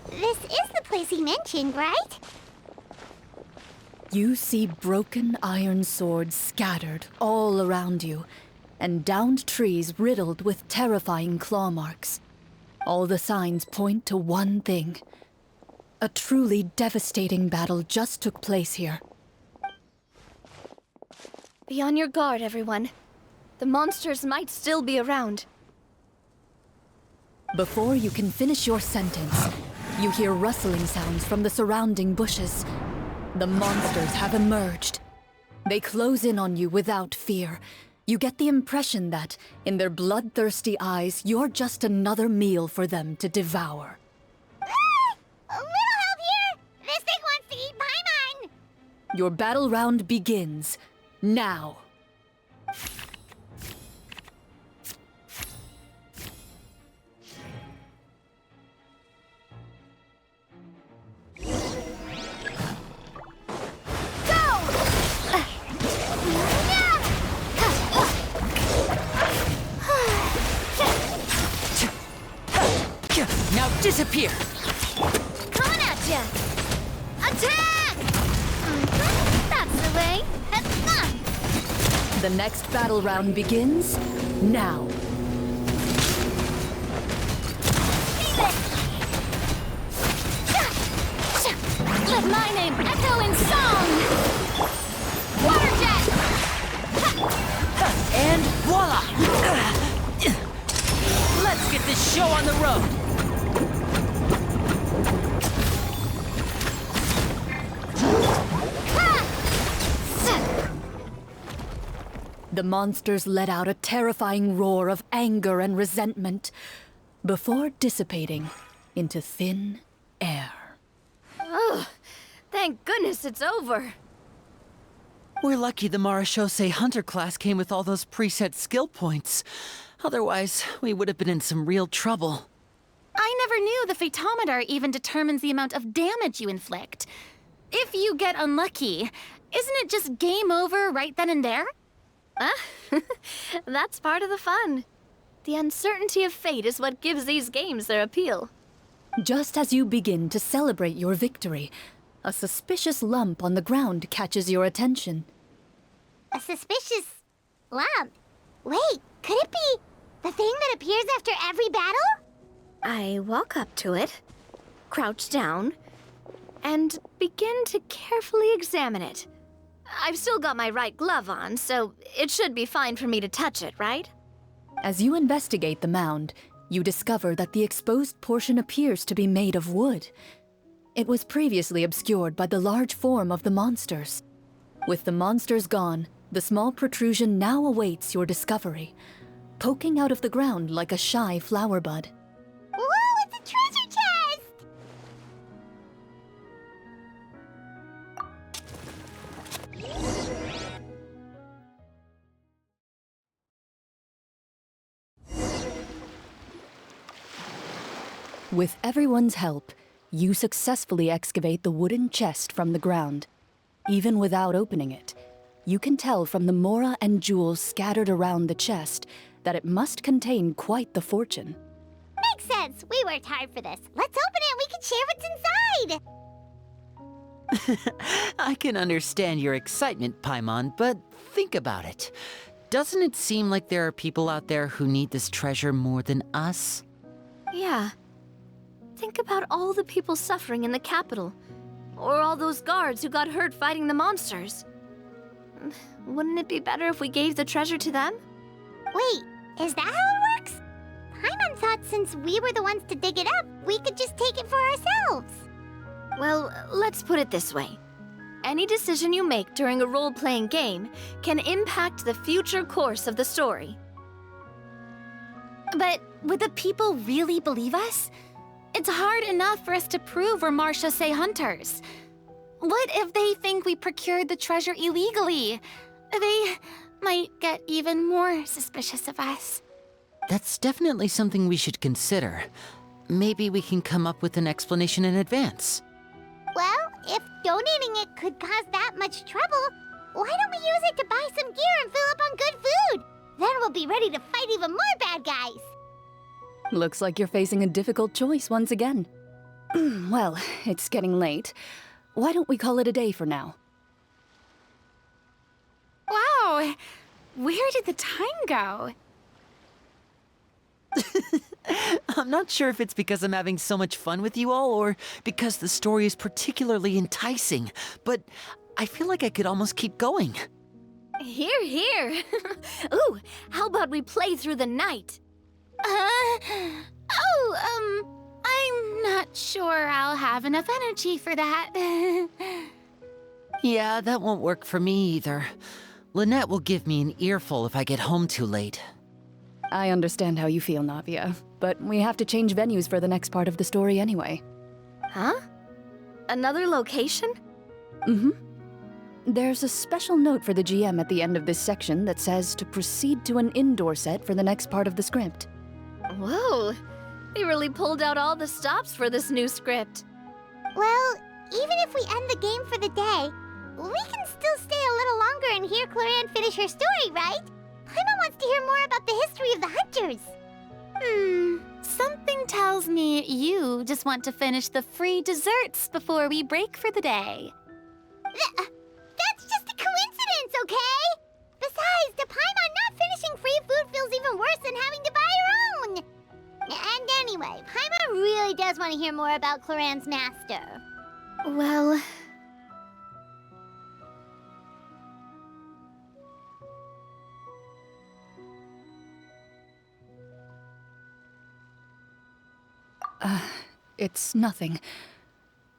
This is the place he mentioned, right? You see broken iron swords scattered all around you, and downed trees riddled with terrifying claw marks. All the signs point to one thing. A truly devastating battle just took place here. Be on your guard, everyone. The monsters might still be around. Before you can finish your sentence, you hear rustling sounds from the surrounding bushes. The monsters have emerged. They close in on you without fear. You get the impression that, in their bloodthirsty eyes, you're just another meal for them to devour. A little help here! This thing wants to eat Paimon! Your battle round begins now. disappear. Coming at ya! Attack! That's the way. The next battle round begins now. Let my name echo in song! Water jet! And voila! Let's get this show on the road! The monsters let out a terrifying roar of anger and resentment before dissipating into thin air. Oh, thank goodness it's over. We're lucky the Marashose Hunter class came with all those preset skill points. Otherwise, we would have been in some real trouble. I never knew the Fatometer even determines the amount of damage you inflict. If you get unlucky, isn't it just game over right then and there? That's part of the fun. The uncertainty of fate is what gives these games their appeal. Just as you begin to celebrate your victory, a suspicious lump on the ground catches your attention. A suspicious lump? Wait, could it be the thing that appears after every battle? I walk up to it, crouch down, and begin to carefully examine it. I've still got my right glove on, so it should be fine for me to touch it, right? As you investigate the mound, you discover that the exposed portion appears to be made of wood. It was previously obscured by the large form of the monsters. With the monsters gone, the small protrusion now awaits your discovery, poking out of the ground like a shy flower bud. Whoa, it's a treasure chest! With everyone's help, you successfully excavate the wooden chest from the ground. Even without opening it, you can tell from the mora and jewels scattered around the chest that it must contain quite the fortune. Makes sense. We worked hard for this. Let's open it and we can share what's inside. I can understand your excitement, Paimon, but think about it. Doesn't it seem like there are people out there who need this treasure more than us? Yeah. Think about all the people suffering in the capital. Or all those guards who got hurt fighting the monsters. Wouldn't it be better if we gave the treasure to them? Wait, is that how it works? Paimon thought since we were the ones to dig it up, we could just take it for ourselves. Well, let's put it this way. Any decision you make during a role-playing game can impact the future course of the story. But would the people really believe us? It's hard enough for us to prove we're Marashose hunters. What if they think we procured the treasure illegally? They might get even more suspicious of us. That's definitely something we should consider. Maybe we can come up with an explanation in advance. Well, if donating it could cause that much trouble, why don't we use it to buy some gear and fill up on good food? Then we'll be ready to fight even more bad guys. Looks like you're facing a difficult choice once again. Well, it's getting late. Why don't we call it a day for now? Wow, where did the time go? I'm not sure if it's because I'm having so much fun with you all or because the story is particularly enticing, but I feel like I could almost keep going. Here, here. Ooh, how about we play through the night? I'm not sure I'll have enough energy for that. Yeah, that won't work for me either. Lynette will give me an earful if I get home too late. I understand how you feel, Navia, but we have to change venues for the next part of the story anyway. Huh? Another location? Mm-hmm. There's a special note for the GM at the end of this section that says to proceed to an indoor set for the next part of the script. Whoa, they really pulled out all the stops for this new script. Well, even if we end the game for the day, we can still stay a little longer and hear Clorinde finish her story, right? Paimon wants to hear more about the history of the hunters. Something tells me you just want to finish the free desserts before we break for the day. That's just a coincidence, okay? Besides, the Paimon not finishing free food feels even worse than having to buy your own. And anyway, Paimon really does want to hear more about Clorinde's master. Well, It's nothing.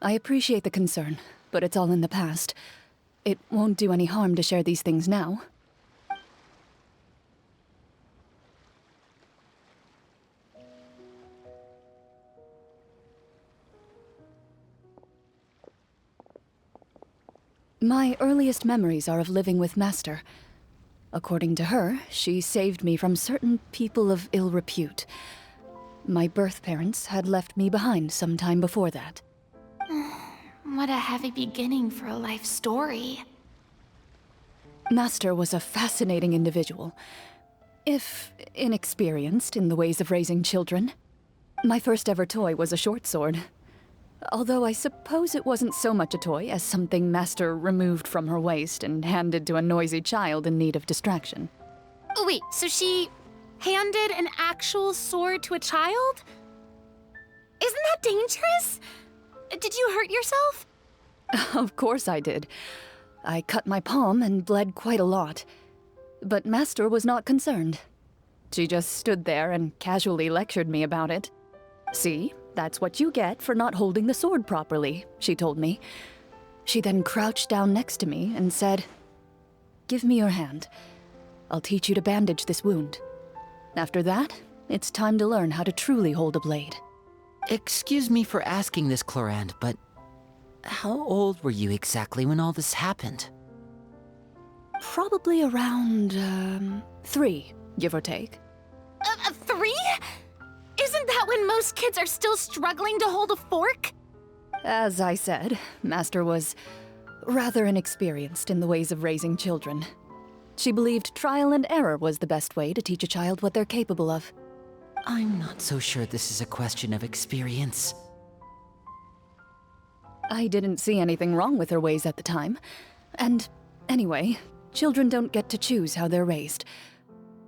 I appreciate the concern, but it's all in the past. It won't do any harm to share these things now. My earliest memories are of living with Master. According to her, she saved me from certain people of ill repute. My birth parents had left me behind some time before that. What a heavy beginning for a life story. Master was a fascinating individual, if inexperienced in the ways of raising children. My first ever toy was a short sword. Although I suppose it wasn't so much a toy as something Master removed from her waist and handed to a noisy child in need of distraction. Oh, wait, so she handed an actual sword to a child? Isn't that dangerous? Did you hurt yourself? Of course I did. I cut my palm and bled quite a lot. But Master was not concerned. She just stood there and casually lectured me about it. See, that's what you get for not holding the sword properly, she told me. She then crouched down next to me and said, "Give me your hand. I'll teach you to bandage this wound. After that, it's time to learn how to truly hold a blade." Excuse me for asking this, Clorinde, but how old were you exactly when all this happened? Probably around, 3, give or take. 3? Isn't that when most kids are still struggling to hold a fork? As I said, Master was rather inexperienced in the ways of raising children. She believed trial and error was the best way to teach a child what they're capable of. I'm not so sure this is a question of experience. I didn't see anything wrong with her ways at the time. And anyway, children don't get to choose how they're raised.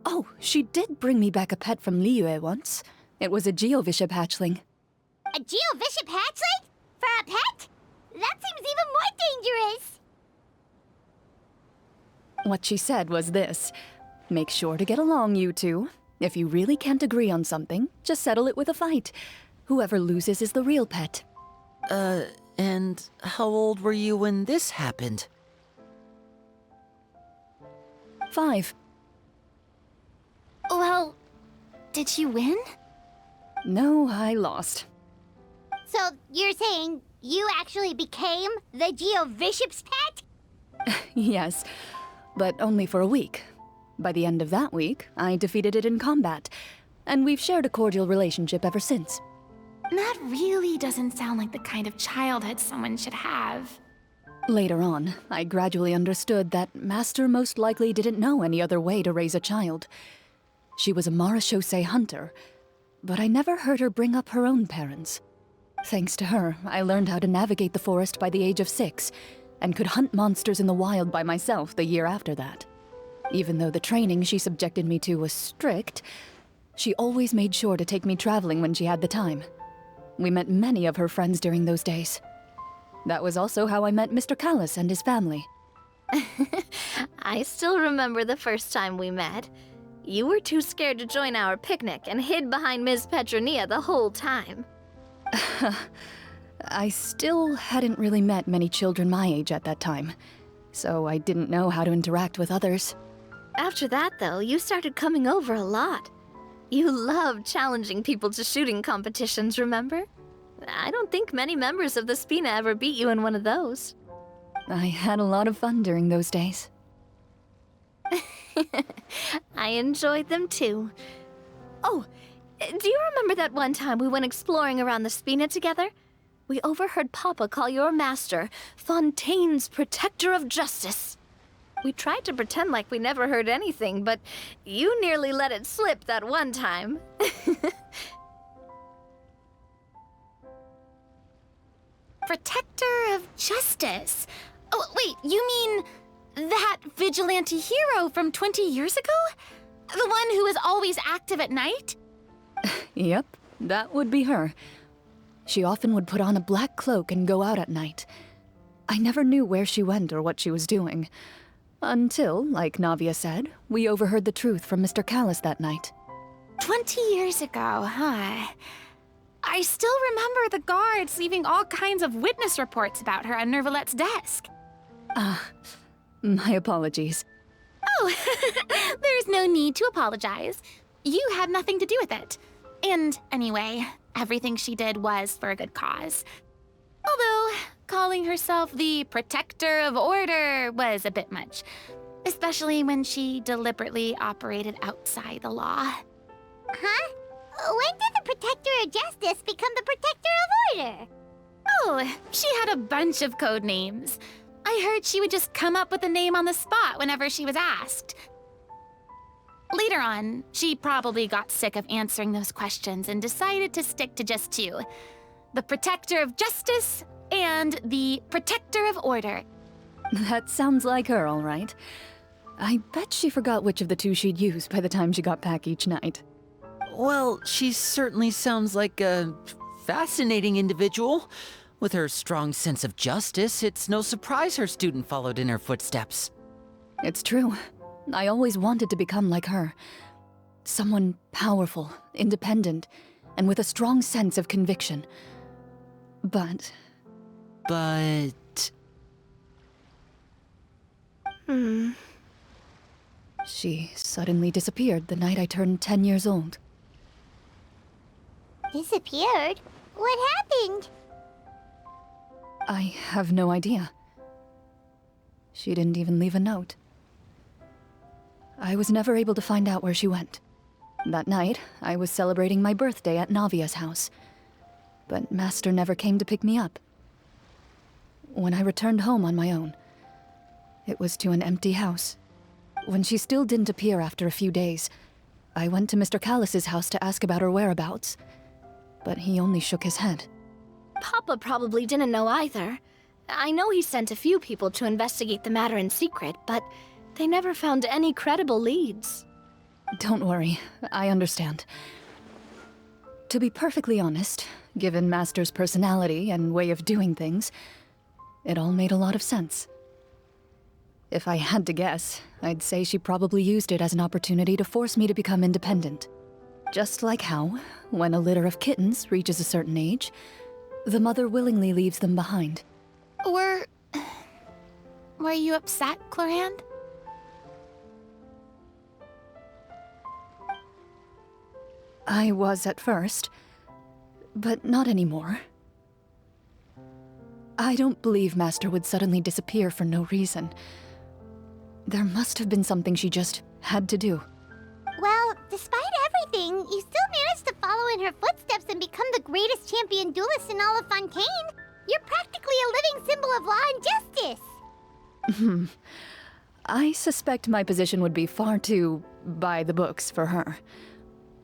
Oh, she did bring me back a pet from Liyue once. It was a Geovishap hatchling. A Geovishap hatchling? For a pet? That seems even more dangerous. What she said was this: make sure to get along, you two. If you really can't agree on something, just settle it with a fight. Whoever loses is the real pet. And how old were you when this happened? 5. Well, did you win? No, I lost. So you're saying you actually became the Geovishap's pet? Yes, but only for a week. By the end of that week, I defeated it in combat, and we've shared a cordial relationship ever since. That really doesn't sound like the kind of childhood someone should have. Later on, I gradually understood that Master most likely didn't know any other way to raise a child. She was a marechaussee hunter, but I never heard her bring up her own parents. Thanks to her, I learned how to navigate the forest by the age of 6, and could hunt monsters in the wild by myself the year after that. Even though the training she subjected me to was strict, she always made sure to take me traveling when she had the time. We met many of her friends during those days. That was also how I met Mr. Callis and his family. I still remember the first time we met. You were too scared to join our picnic and hid behind Ms. Petronia the whole time. I still hadn't really met many children my age at that time, so I didn't know how to interact with others. After that, though, you started coming over a lot. You loved challenging people to shooting competitions, remember? I don't think many members of the Spina ever beat you in one of those. I had a lot of fun during those days. I enjoyed them too. Oh, do you remember that one time we went exploring around the Spina together? We overheard Papa call your master Fontaine's Protector of Justice. We tried to pretend like we never heard anything, but you nearly let it slip that one time. protector of justice. Oh, wait, you mean that vigilante hero from 20 years ago? The one who is always active at night? Yep, that would be her. She often would put on a black cloak and go out at night. I never knew where she went or what she was doing. Until, like Navia said, we overheard the truth from Mr. Callis that night. 20 years ago, huh? I still remember the guards leaving all kinds of witness reports about her on Nervalette's desk. My apologies. Oh, there's no need to apologize. You had nothing to do with it. And anyway, everything she did was for a good cause. Although, calling herself the protector of order was a bit much. Especially when she deliberately operated outside the law. Huh? When did the Protector of Justice become the Protector of Order? Oh, she had a bunch of code names. I heard she would just come up with a name on the spot whenever she was asked. Later on, she probably got sick of answering those questions and decided to stick to just two. The Protector of Justice and the Protector of Order. That sounds like her, all right. I bet she forgot which of the two she'd use by the time she got back each night. Well, she certainly sounds like a fascinating individual. With her strong sense of justice, it's no surprise her student followed in her footsteps. It's true. I always wanted to become like her. Someone powerful, independent, and with a strong sense of conviction. But... She suddenly disappeared the night I turned 10 years old. Disappeared? What happened? I have no idea. She didn't even leave a note. I was never able to find out where she went. That night, I was celebrating my birthday at Navia's house. But Master never came to pick me up. When I returned home on my own, it was to an empty house. When she still didn't appear after a few days, I went to Mr. Callis's house to ask about her whereabouts. But he only shook his head. Papa probably didn't know either. I know he sent a few people to investigate the matter in secret, but they never found any credible leads. Don't worry, I understand. To be perfectly honest, given Master's personality and way of doing things, it all made a lot of sense. If I had to guess, I'd say she probably used it as an opportunity to force me to become independent. Just like how, when a litter of kittens reaches a certain age, the mother willingly leaves them behind. Were you upset, Clorinde? I was at first, but not anymore. I don't believe Master would suddenly disappear for no reason. There must have been something she just had to do. Well, despite everything, you still managed to follow in her footsteps and become the greatest champion duelist in all of Fontaine. You're practically a living symbol of law and justice. I suspect my position would be far too by the books for her.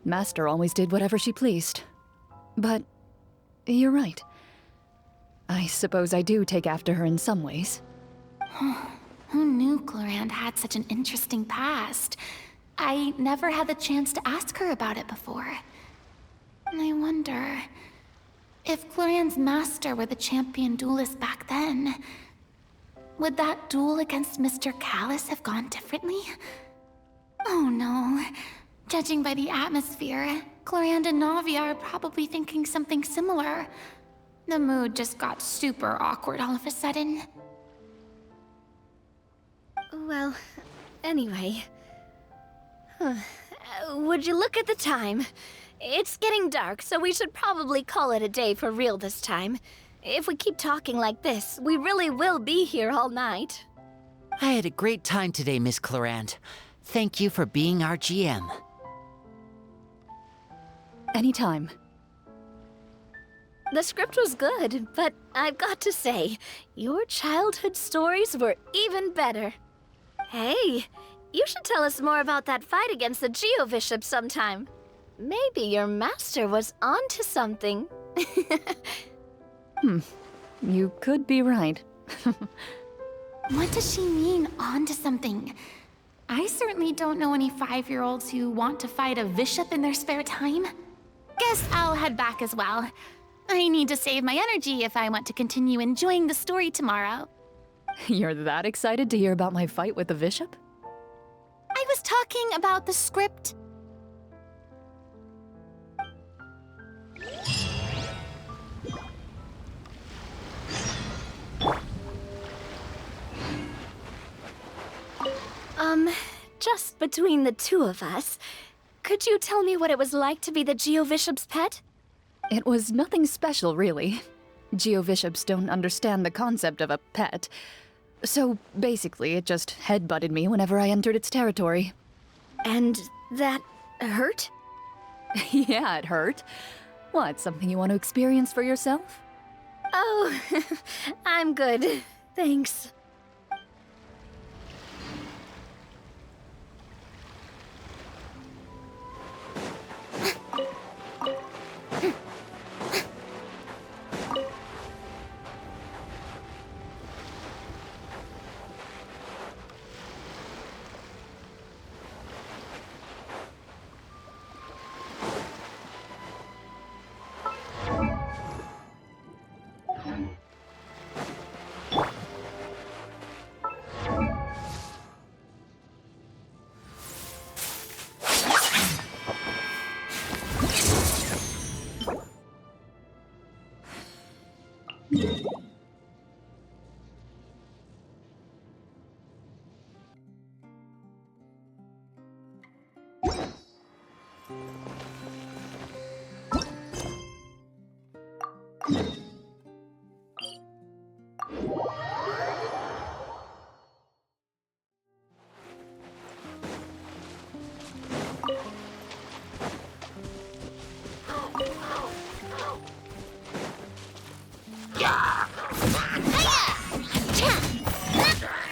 Master always did whatever she pleased. But you're right. I suppose I do take after her in some ways. Who knew Clorinde had such an interesting past? I never had the chance to ask her about it before. And I wonder... if Clorinde's master were the champion duelist back then, would that duel against Mr. Callis have gone differently? Oh no. Judging by the atmosphere, Clorinde and Navia are probably thinking something similar. The mood just got super awkward all of a sudden. Well, anyway... Would you look at the time? It's getting dark, so we should probably call it a day for real this time. If we keep talking like this, we really will be here all night. I had a great time today, Miss Clorinde. Thank you for being our GM. Anytime. The script was good, but I've got to say, your childhood stories were even better. Hey, you should tell us more about that fight against the Geo-Bishop sometime. Maybe your master was onto something. You could be right. What does she mean, on to something? I certainly don't know any 5-year-olds who want to fight a bishop in their spare time. Guess I'll head back as well. I need to save my energy if I want to continue enjoying the story tomorrow. You're that excited to hear about my fight with the bishop? I was talking about the script. Just between the two of us, could you tell me what it was like to be the Geobishop's pet? It was nothing special, really. Geobishops don't understand the concept of a pet. So basically, it just headbutted me whenever I entered its territory. And that hurt? Yeah, it hurt. What, something you want to experience for yourself? Oh, I'm good. Thanks.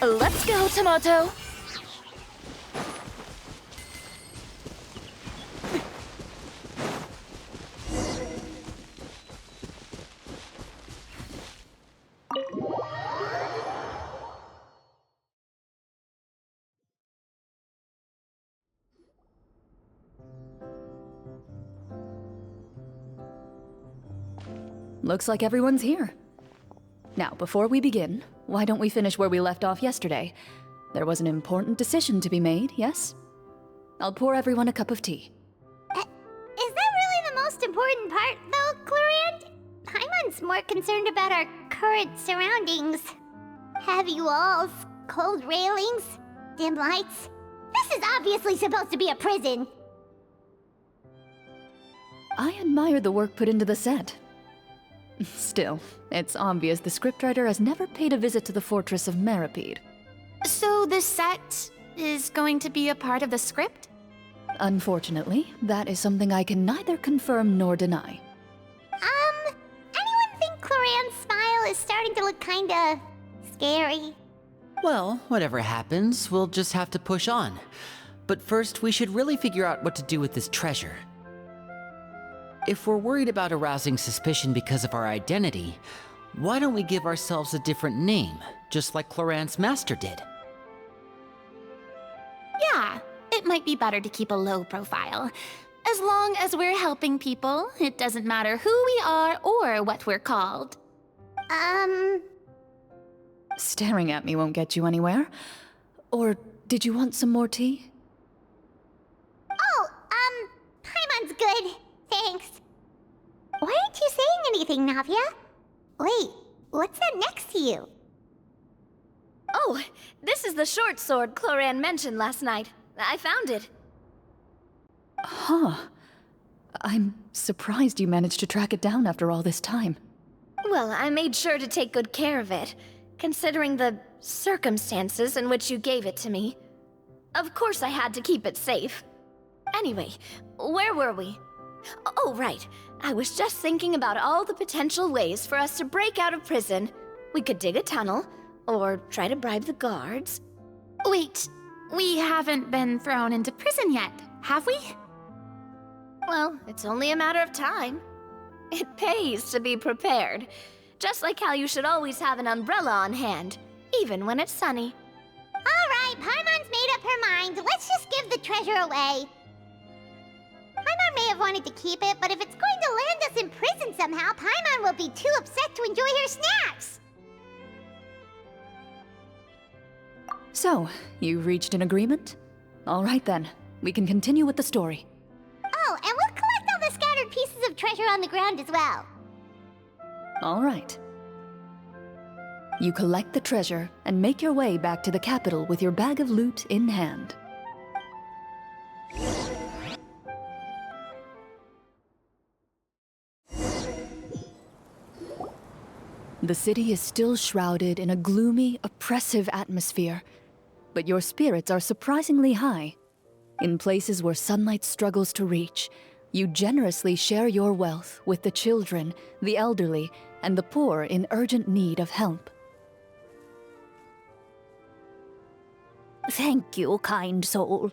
Let's go, Tomato! Looks like everyone's here. Now, before we begin, why don't we finish where we left off yesterday? There was an important decision to be made, yes? I'll pour everyone a cup of tea. Is that really the most important part, though, Clorinde? Paimon's more concerned about our current surroundings. Heavy walls, cold railings, dim lights. This is obviously supposed to be a prison. I admire the work put into the set. Still, it's obvious the scriptwriter has never paid a visit to the fortress of Meripede. So the set is going to be a part of the script? Unfortunately, that is something I can neither confirm nor deny. Anyone think Clorinde's smile is starting to look kinda scary? Well, whatever happens, we'll just have to push on. But first, we should really figure out what to do with this treasure. If we're worried about arousing suspicion because of our identity, why don't we give ourselves a different name, just like Clorinde's master did? Yeah, it might be better to keep a low profile. As long as we're helping people, it doesn't matter who we are or what we're called. Staring at me won't get you anywhere. Or did you want some more tea? Oh, Paimon's good. Thanks. Why aren't you saying anything, Navia? Wait, what's that next to you? Oh, this is the short sword Clorinde mentioned last night. I found it. Huh. I'm surprised you managed to track it down after all this time. Well, I made sure to take good care of it, considering the circumstances in which you gave it to me. Of course I had to keep it safe. Anyway, where were we? Oh, right. I was just thinking about all the potential ways for us to break out of prison. We could dig a tunnel, or try to bribe the guards. Wait, we haven't been thrown into prison yet, have we? Well, it's only a matter of time. It pays to be prepared. Just like how you should always have an umbrella on hand, even when it's sunny. Alright, Paimon's made up her mind. Let's just give the treasure away. Paimon may have wanted to keep it, but if it's going to land us in prison somehow, Paimon will be too upset to enjoy her snacks. So, you've reached an agreement? All right then, we can continue with the story. Oh, and we'll collect all the scattered pieces of treasure on the ground as well. All right. You collect the treasure and make your way back to the capital with your bag of loot in hand. The city is still shrouded in a gloomy, oppressive atmosphere, but your spirits are surprisingly high. In places where sunlight struggles to reach, you generously share your wealth with the children, the elderly, and the poor in urgent need of help. Thank you, kind soul.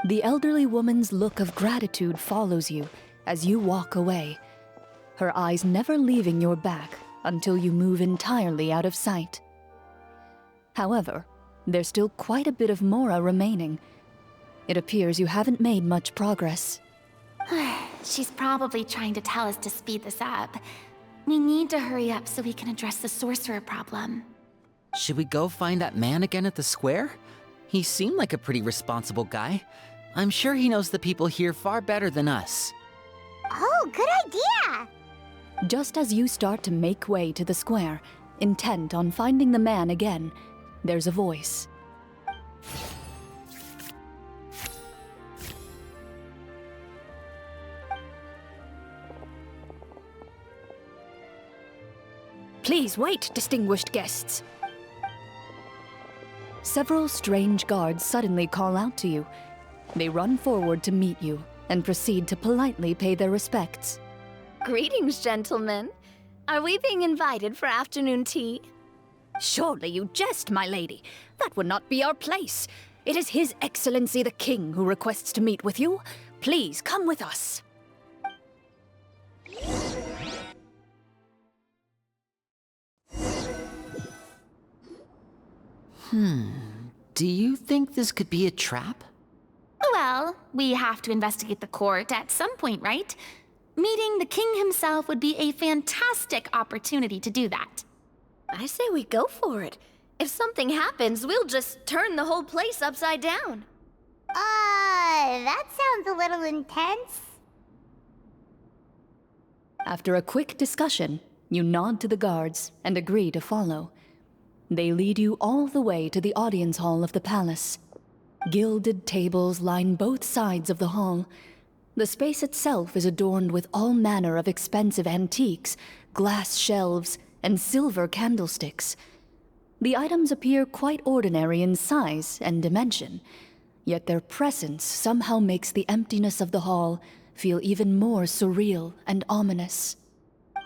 The elderly woman's look of gratitude follows you as you walk away, her eyes never leaving your back until you move entirely out of sight. However, there's still quite a bit of Mora remaining. It appears you haven't made much progress. She's probably trying to tell us to speed this up. We need to hurry up so we can address the sorcerer problem. Should we go find that man again at the square? He seemed like a pretty responsible guy. I'm sure he knows the people here far better than us. Oh, good idea! Just as you start to make way to the square, intent on finding the man again, there's a voice. Please wait, distinguished guests. Several strange guards suddenly call out to you. They run forward to meet you and proceed to politely pay their respects. Greetings, gentlemen. Are we being invited for afternoon tea? Surely you jest, my lady. That would not be our place. It is His Excellency the King who requests to meet with you. Please come with us. Do you think this could be a trap? Well, we have to investigate the court at some point, right? Meeting the king himself would be a fantastic opportunity to do that. I say we go for it. If something happens, we'll just turn the whole place upside down. That sounds a little intense. After a quick discussion, you nod to the guards and agree to follow. They lead you all the way to the audience hall of the palace. Gilded tables line both sides of the hall. The space itself is adorned with all manner of expensive antiques, glass shelves, and silver candlesticks. The items appear quite ordinary in size and dimension, yet their presence somehow makes the emptiness of the hall feel even more surreal and ominous.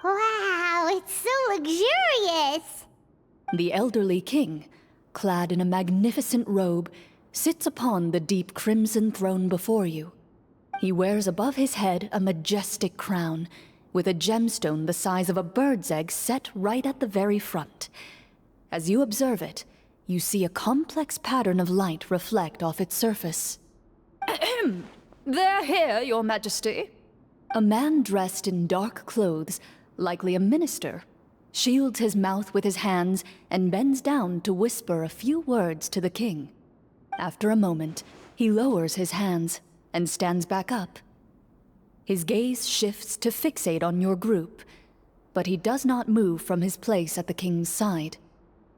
Wow, it's so luxurious! The elderly king, clad in a magnificent robe, sits upon the deep crimson throne before you. He wears above his head a majestic crown, with a gemstone the size of a bird's egg set right at the very front. As you observe it, you see a complex pattern of light reflect off its surface. Ahem. They're here, Your Majesty. A man dressed in dark clothes, likely a minister, shields his mouth with his hands and bends down to whisper a few words to the king. After a moment, he lowers his hands and stands back up. His gaze shifts to fixate on your group, but he does not move from his place at the king's side.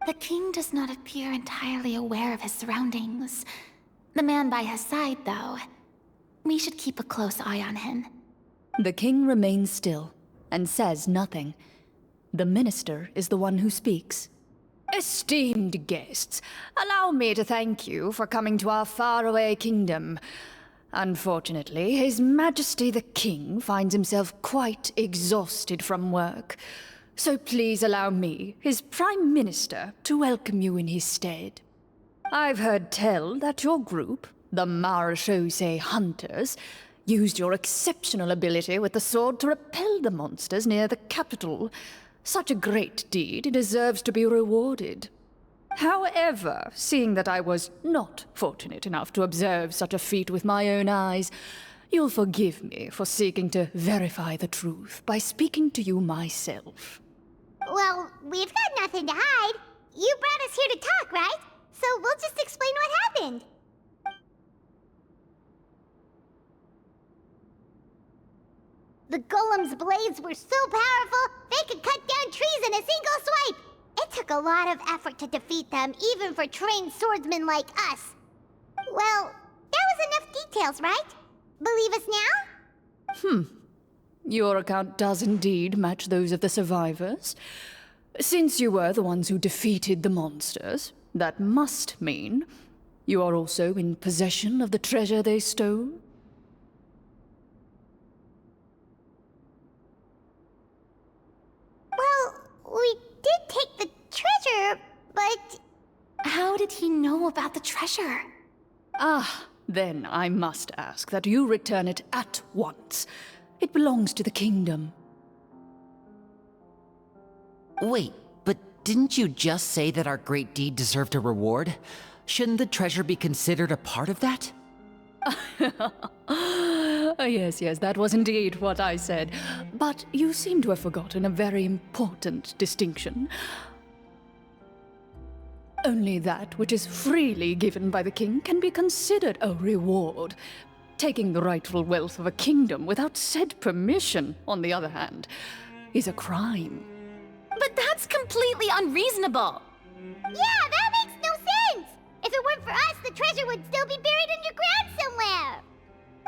The king does not appear entirely aware of his surroundings. The man by his side, though. We should keep a close eye on him. The king remains still and says nothing. The minister is the one who speaks. Esteemed guests, allow me to thank you for coming to our faraway kingdom. Unfortunately, His Majesty the King finds himself quite exhausted from work. So please allow me, his Prime Minister, to welcome you in his stead. I've heard tell that your group, the Marechaussee Hunters, used your exceptional ability with the sword to repel the monsters near the capital. Such a great deed deserves to be rewarded. However, seeing that I was not fortunate enough to observe such a feat with my own eyes, you'll forgive me for seeking to verify the truth by speaking to you myself. Well, we've got nothing to hide. You brought us here to talk, right? So we'll just explain what happened. The golem's blades were so powerful, they could cut down trees in a single swipe. It took a lot of effort to defeat them, even for trained swordsmen like us. Well, that was enough details, right? Believe us now? Your account does indeed match those of the survivors. Since you were the ones who defeated the monsters, that must mean you are also in possession of the treasure they stole? Well, we did take the treasure, but... How did he know about the treasure? Then I must ask that you return it at once. It belongs to the kingdom. Wait, but didn't you just say that our great deed deserved a reward? Shouldn't the treasure be considered a part of that? Yes, that was indeed what I said. But you seem to have forgotten a very important distinction. Only that which is freely given by the king can be considered a reward. Taking the rightful wealth of a kingdom without said permission, on the other hand, is a crime. But that's completely unreasonable. Yeah, that makes no sense! If it weren't for us, the treasure would still be buried underground somewhere!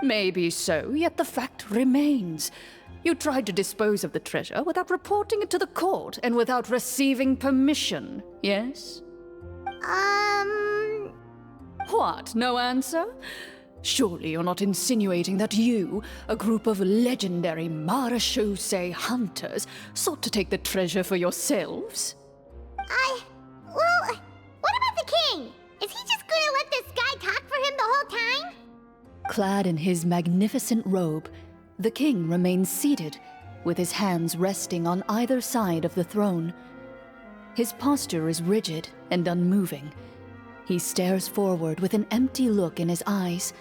Maybe so, yet the fact remains. You tried to dispose of the treasure without reporting it to the court and without receiving permission, yes? What, no answer? Surely you're not insinuating that you, a group of legendary marechaussee hunters, sought to take the treasure for yourselves? Well, what about the king? Is he just gonna let this guy talk for him the whole time? Clad in his magnificent robe, the king remains seated, with his hands resting on either side of the throne. His posture is rigid and unmoving. He stares forward with an empty look in his eyes,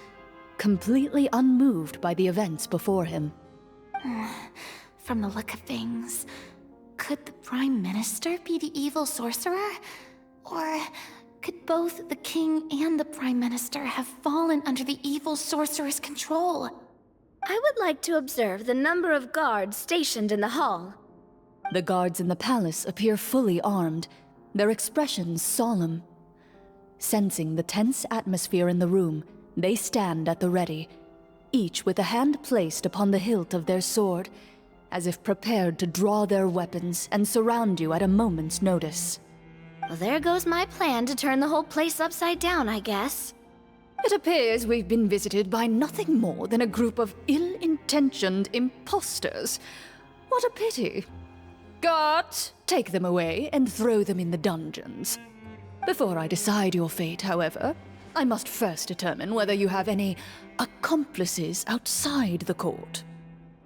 completely unmoved by the events before him. From the look of things, could the Prime Minister be the evil sorcerer? Or could both the King and the Prime Minister have fallen under the evil sorcerer's control? I would like to observe the number of guards stationed in the hall. The guards in the palace appear fully armed, their expressions solemn. Sensing the tense atmosphere in the room, they stand at the ready, each with a hand placed upon the hilt of their sword, as if prepared to draw their weapons and surround you at a moment's notice. Well, there goes my plan to turn the whole place upside down, I guess. It appears we've been visited by nothing more than a group of ill-intentioned imposters. What a pity. Guards, take them away and throw them in the dungeons. Before I decide your fate, however, I must first determine whether you have any accomplices outside the court.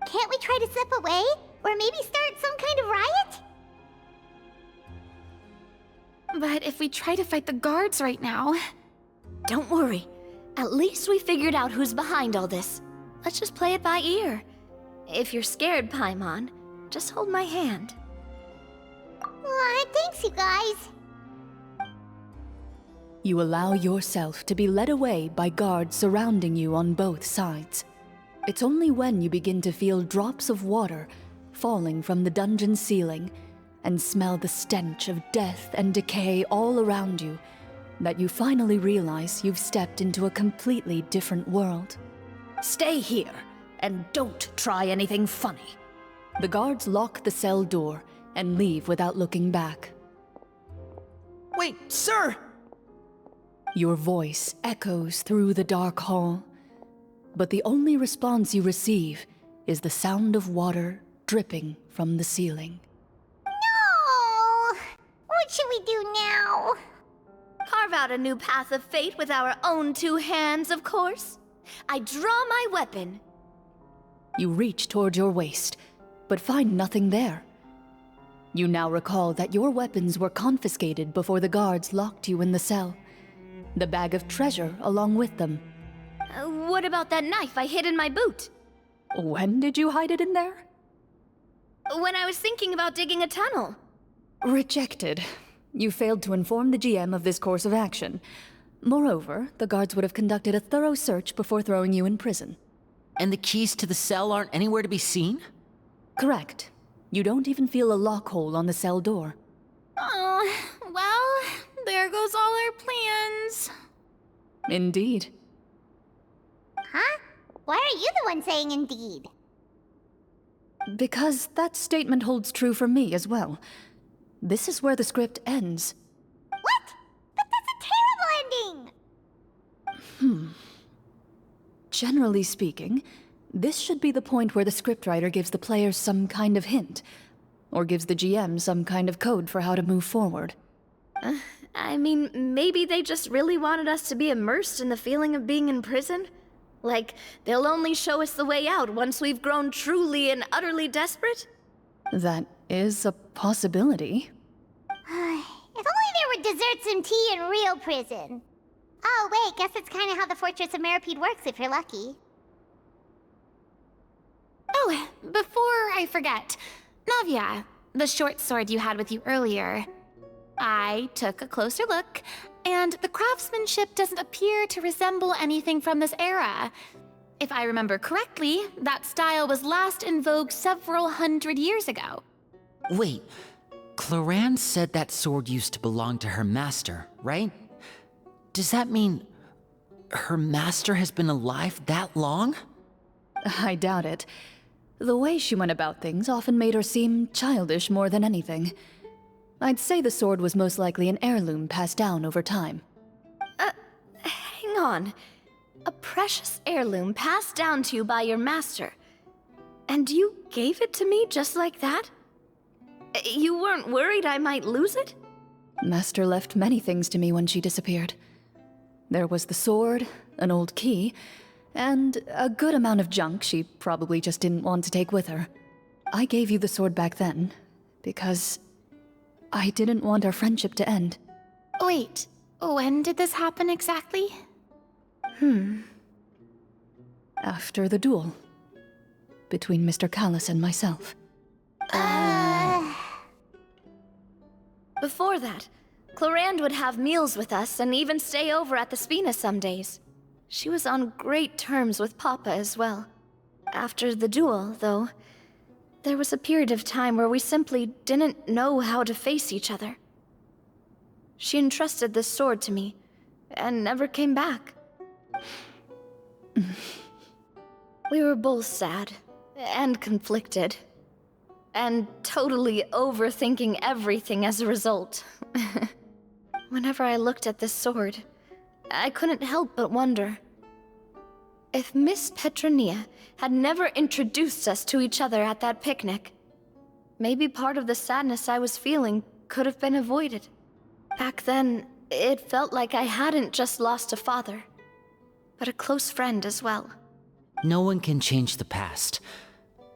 Can't we try to slip away? Or maybe start some kind of riot? But if we try to fight the guards right now... Don't worry. At least we figured out who's behind all this. Let's just play it by ear. If you're scared, Paimon, just hold my hand. Thanks, you guys. You allow yourself to be led away by guards surrounding you on both sides. It's only when you begin to feel drops of water falling from the dungeon ceiling and smell the stench of death and decay all around you that you finally realize you've stepped into a completely different world. Stay here, and don't try anything funny. The guards lock the cell door and leave without looking back. Wait, sir! Your voice echoes through the dark hall, but the only response you receive is the sound of water dripping from the ceiling. No! What should we do now? Carve out a new path of fate with our own two hands, of course. I draw my weapon. You reach toward your waist, but find nothing there. You now recall that your weapons were confiscated before the guards locked you in the cell. The bag of treasure along with them. What about that knife I hid in my boot? When did you hide it in there? When I was thinking about digging a tunnel. Rejected. You failed to inform the GM of this course of action. Moreover, the guards would have conducted a thorough search before throwing you in prison. And the keys to the cell aren't anywhere to be seen? Correct. You don't even feel a lock hole on the cell door. Oh, well, there goes all our plans. Indeed. Huh? Why are you the one saying indeed? Because that statement holds true for me as well. This is where the script ends. What? But that's a terrible ending! Generally speaking, this should be the point where the scriptwriter gives the players some kind of hint, or gives the GM some kind of code for how to move forward. I mean, maybe they just really wanted us to be immersed in the feeling of being in prison? Like, they'll only show us the way out once we've grown truly and utterly desperate? That is a possibility. If only there were desserts and tea in real prison. Oh, wait, guess it's kind of how the Fortress of Meripede works if you're lucky. Oh, before I forget, Navia, the short sword you had with you earlier. I took a closer look, and the craftsmanship doesn't appear to resemble anything from this era. If I remember correctly, that style was last in vogue several hundred years ago. Wait, Clorinde said that sword used to belong to her master, right? Does that mean her master has been alive that long? I doubt it. The way she went about things often made her seem childish more than anything. I'd say the sword was most likely an heirloom passed down over time. Hang on. A precious heirloom passed down to you by your master. And you gave it to me just like that? You weren't worried I might lose it? Master left many things to me when she disappeared. There was the sword, an old key, and a good amount of junk she probably just didn't want to take with her. I gave you the sword back then, because I didn't want our friendship to end. Wait, when did this happen exactly? After the duel. Between Mr. Callis and myself. Before that, Clorinde would have meals with us and even stay over at the Spina some days. She was on great terms with Papa as well. After the duel, though, there was a period of time where we simply didn't know how to face each other. She entrusted this sword to me, and never came back. We were both sad, and conflicted, and totally overthinking everything as a result. Whenever I looked at this sword, I couldn't help but wonder if Miss Petronia had never introduced us to each other at that picnic. Maybe part of the sadness I was feeling could have been avoided. Back then, it felt like I hadn't just lost a father, but a close friend as well. No one can change the past.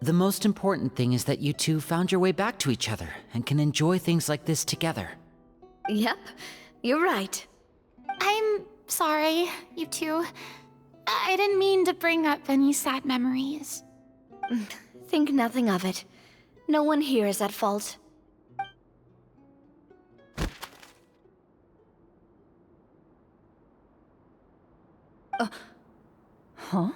The most important thing is that you two found your way back to each other and can enjoy things like this together. Yep, you're right. I'm sorry, you two. I didn't mean to bring up any sad memories. Think nothing of it. No one here is at fault. Huh?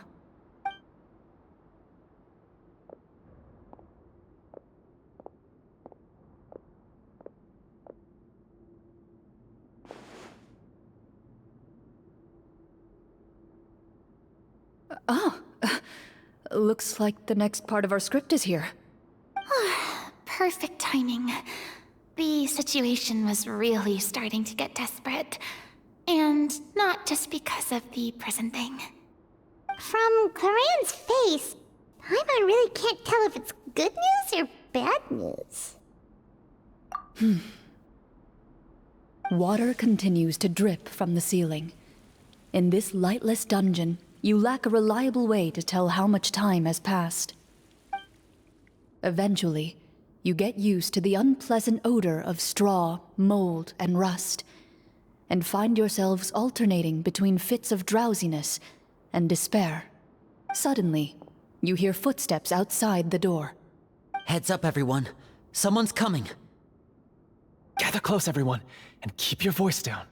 Looks like the next part of our script is here. Perfect timing. The situation was really starting to get desperate. And not just because of the prison thing. From Clorinde's face, Paimon really can't tell if it's good news or bad news. Water continues to drip from the ceiling. In this lightless dungeon, you lack a reliable way to tell how much time has passed. Eventually, you get used to the unpleasant odor of straw, mold, and rust, and find yourselves alternating between fits of drowsiness and despair. Suddenly, you hear footsteps outside the door. Heads up, everyone. Someone's coming. Gather close, everyone, and keep your voice down.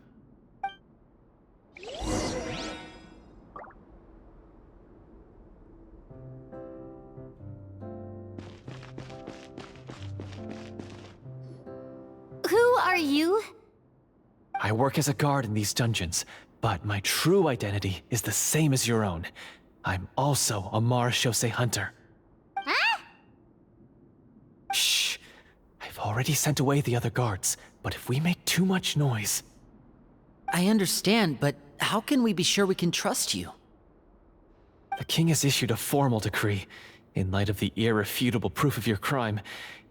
Who are you? I work as a guard in these dungeons, but my true identity is the same as your own. I'm also a marechaussee hunter. Huh? Shh. I've already sent away the other guards, but if we make too much noise... I understand, but how can we be sure we can trust you? The king has issued a formal decree. In light of the irrefutable proof of your crime,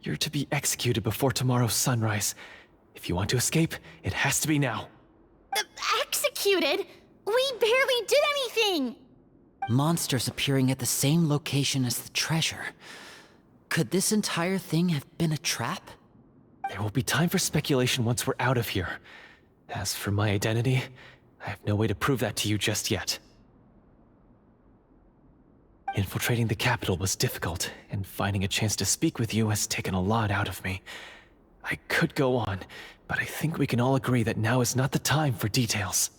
you're to be executed before tomorrow's sunrise. If you want to escape, it has to be now. Executed? We barely did anything! Monsters appearing at the same location as the treasure. Could this entire thing have been a trap? There will be time for speculation once we're out of here. As for my identity, I have no way to prove that to you just yet. Infiltrating the capital was difficult, and finding a chance to speak with you has taken a lot out of me. I could go on, but I think we can all agree that now is not the time for details.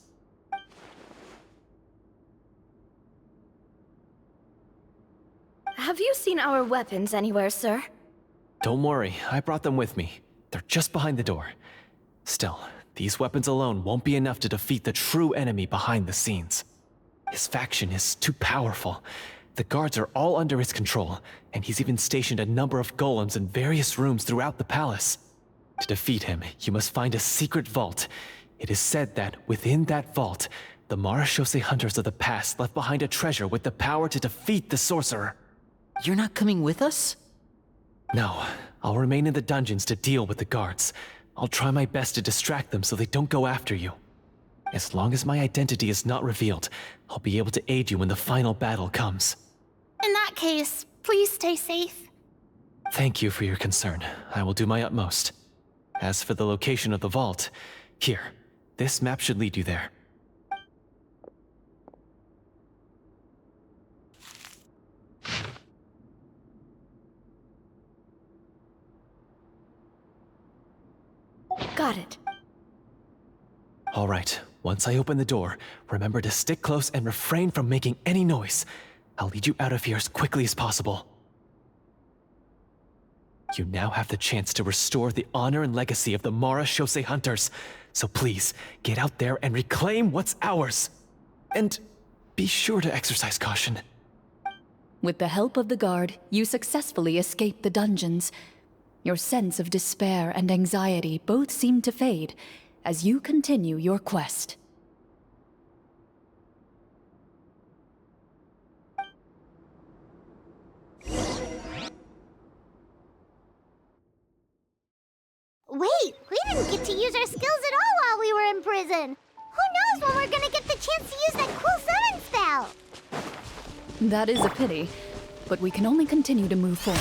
Have you seen our weapons anywhere, sir? Don't worry, I brought them with me. They're just behind the door. Still, these weapons alone won't be enough to defeat the true enemy behind the scenes. His faction is too powerful. The guards are all under his control, and he's even stationed a number of golems in various rooms throughout the palace. To defeat him, you must find a secret vault. It is said that within that vault, the marechaussee hunters of the past left behind a treasure with the power to defeat the sorcerer. You're not coming with us? No, I'll remain in the dungeons to deal with the guards. I'll try my best to distract them so they don't go after you. As long as my identity is not revealed, I'll be able to aid you when the final battle comes. In that case, please stay safe. Thank you for your concern. I will do my utmost. As for the location of the vault, here, this map should lead you there. Got it. All right, once I open the door, remember to stick close and refrain from making any noise. I'll lead you out of here as quickly as possible. You now have the chance to restore the honor and legacy of the marechaussee hunters. So please, get out there and reclaim what's ours. And be sure to exercise caution. With the help of the guard, you successfully escape the dungeons. Your sense of despair and anxiety both seem to fade as you continue your quest. Wait, we didn't get to use our skills at all while we were in prison. Who knows when we're gonna get the chance to use that cool summon spell? That is a pity, but we can only continue to move forward.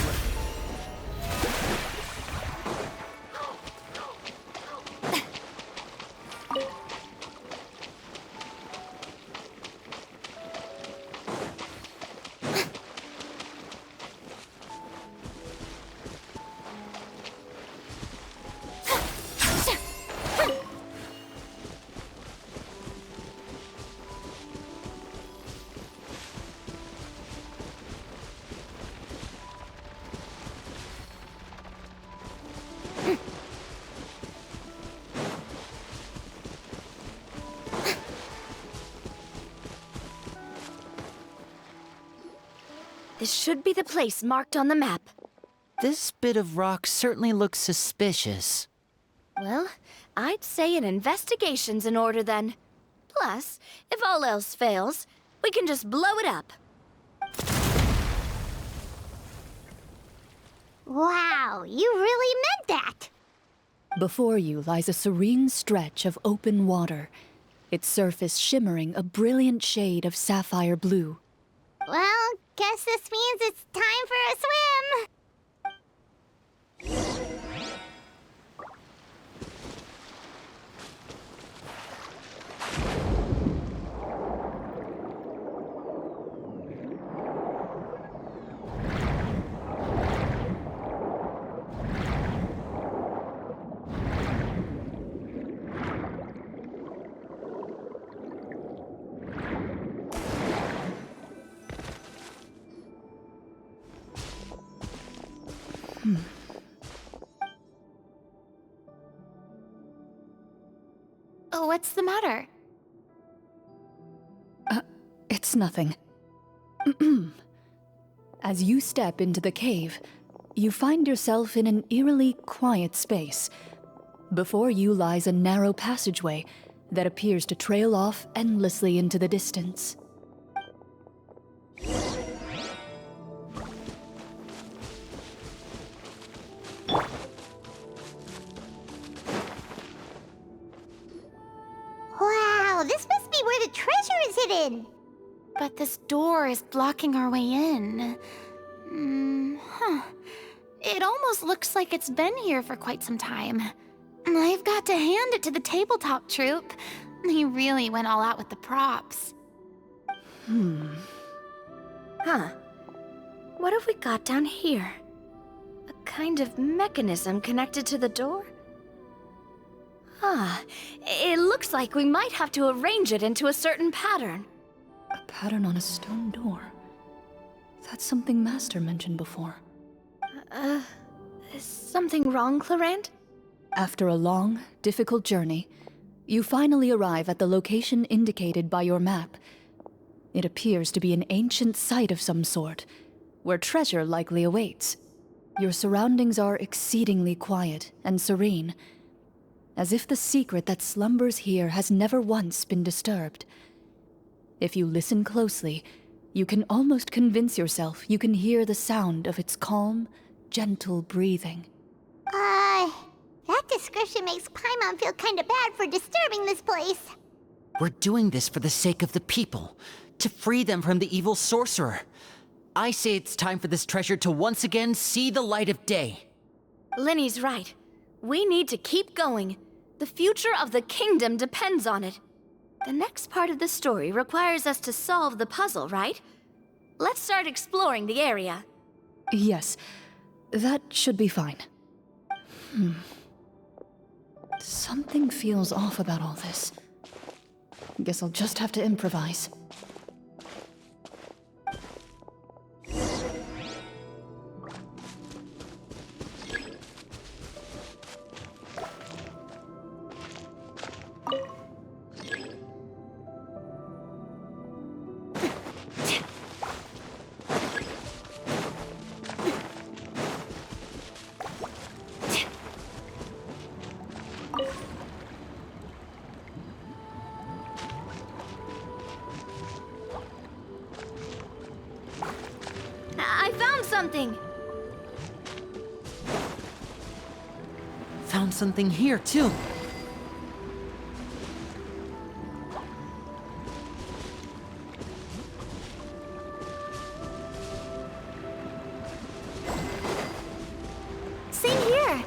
This should be the place marked on the map. This bit of rock certainly looks suspicious. Well, I'd say an investigation's in order then. Plus, if all else fails, we can just blow it up. Wow, you really meant that! Before you lies a serene stretch of open water, its surface shimmering a brilliant shade of sapphire blue. Well, guess this means it's time for a swim! What's the matter? It's nothing. As you step into the cave, you find yourself in an eerily quiet space. Before you lies a narrow passageway that appears to trail off endlessly into the distance. Wow, this must be where the treasure is hidden. But this door is blocking our way in. It almost looks like it's been here for quite some time. I've got to hand it to the tabletop troupe. They really went all out with the props. Huh. What have we got down here? A kind of mechanism connected to the door? Ah, it looks like we might have to arrange it into a certain pattern. A pattern on a stone door. That's something Master mentioned before. Is something wrong, Clorinde? After a long, difficult journey, you finally arrive at the location indicated by your map. It appears to be an ancient site of some sort, where treasure likely awaits. Your surroundings are exceedingly quiet and serene, as if the secret that slumbers here has never once been disturbed. If you listen closely, you can almost convince yourself you can hear the sound of its calm, gentle breathing. That description makes Paimon feel kinda bad for disturbing this place. We're doing this for the sake of the people, to free them from the evil sorcerer. I say it's time for this treasure to once again see the light of day. Linny's right. We need to keep going. The future of the kingdom depends on it. The next part of the story requires us to solve the puzzle, right? Let's start exploring the area. Yes, that should be fine. Something feels off about all this. Guess I'll just have to improvise. I found something! Found something here, too. Same here.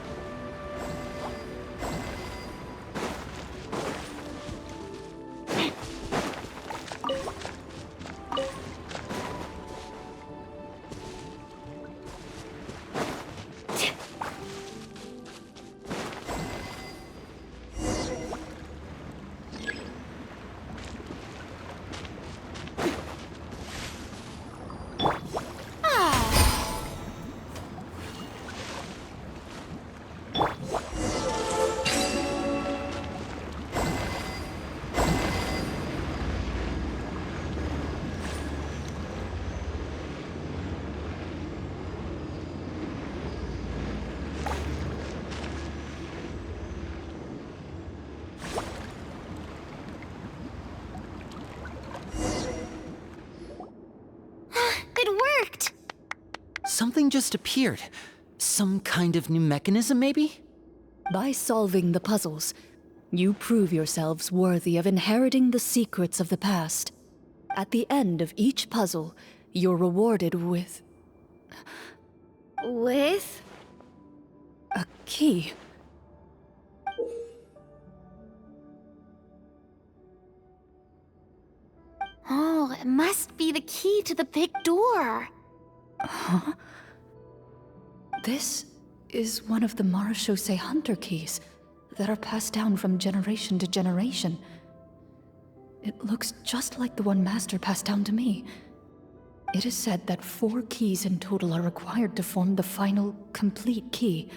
It worked! Something just appeared. Some kind of new mechanism, maybe? By solving the puzzles, you prove yourselves worthy of inheriting the secrets of the past. At the end of each puzzle, you're rewarded with With? a key. Oh, it must be the key to the big door. Huh? This is one of the Marechaussee Hunter keys that are passed down from generation to generation. It looks just like the one Master passed down to me. It is said that 4 keys in total are required to form the final, complete key.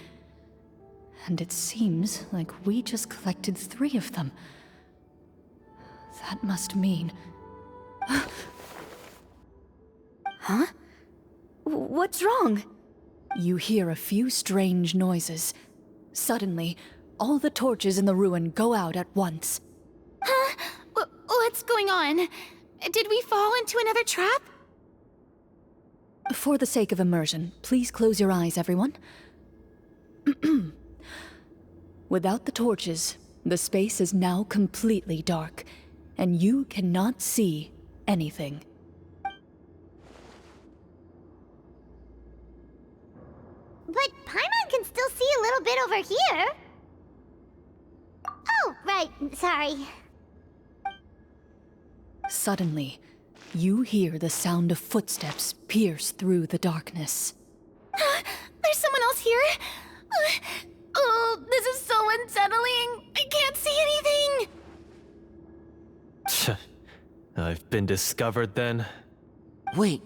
And it seems like we just collected 3 of them. That must mean... Huh? What's wrong? You hear a few strange noises. Suddenly, all the torches in the ruin go out at once. Huh? What's going on? Did we fall into another trap? For the sake of immersion, please close your eyes, everyone. Without the torches, the space is now completely dark, and you cannot see anything. But Paimon can still see a little bit over here. Oh, right, sorry. Suddenly, you hear the sound of footsteps pierce through the darkness. There's someone else here? Oh, this is so unsettling. I can't see anything. I've been discovered then. Wait,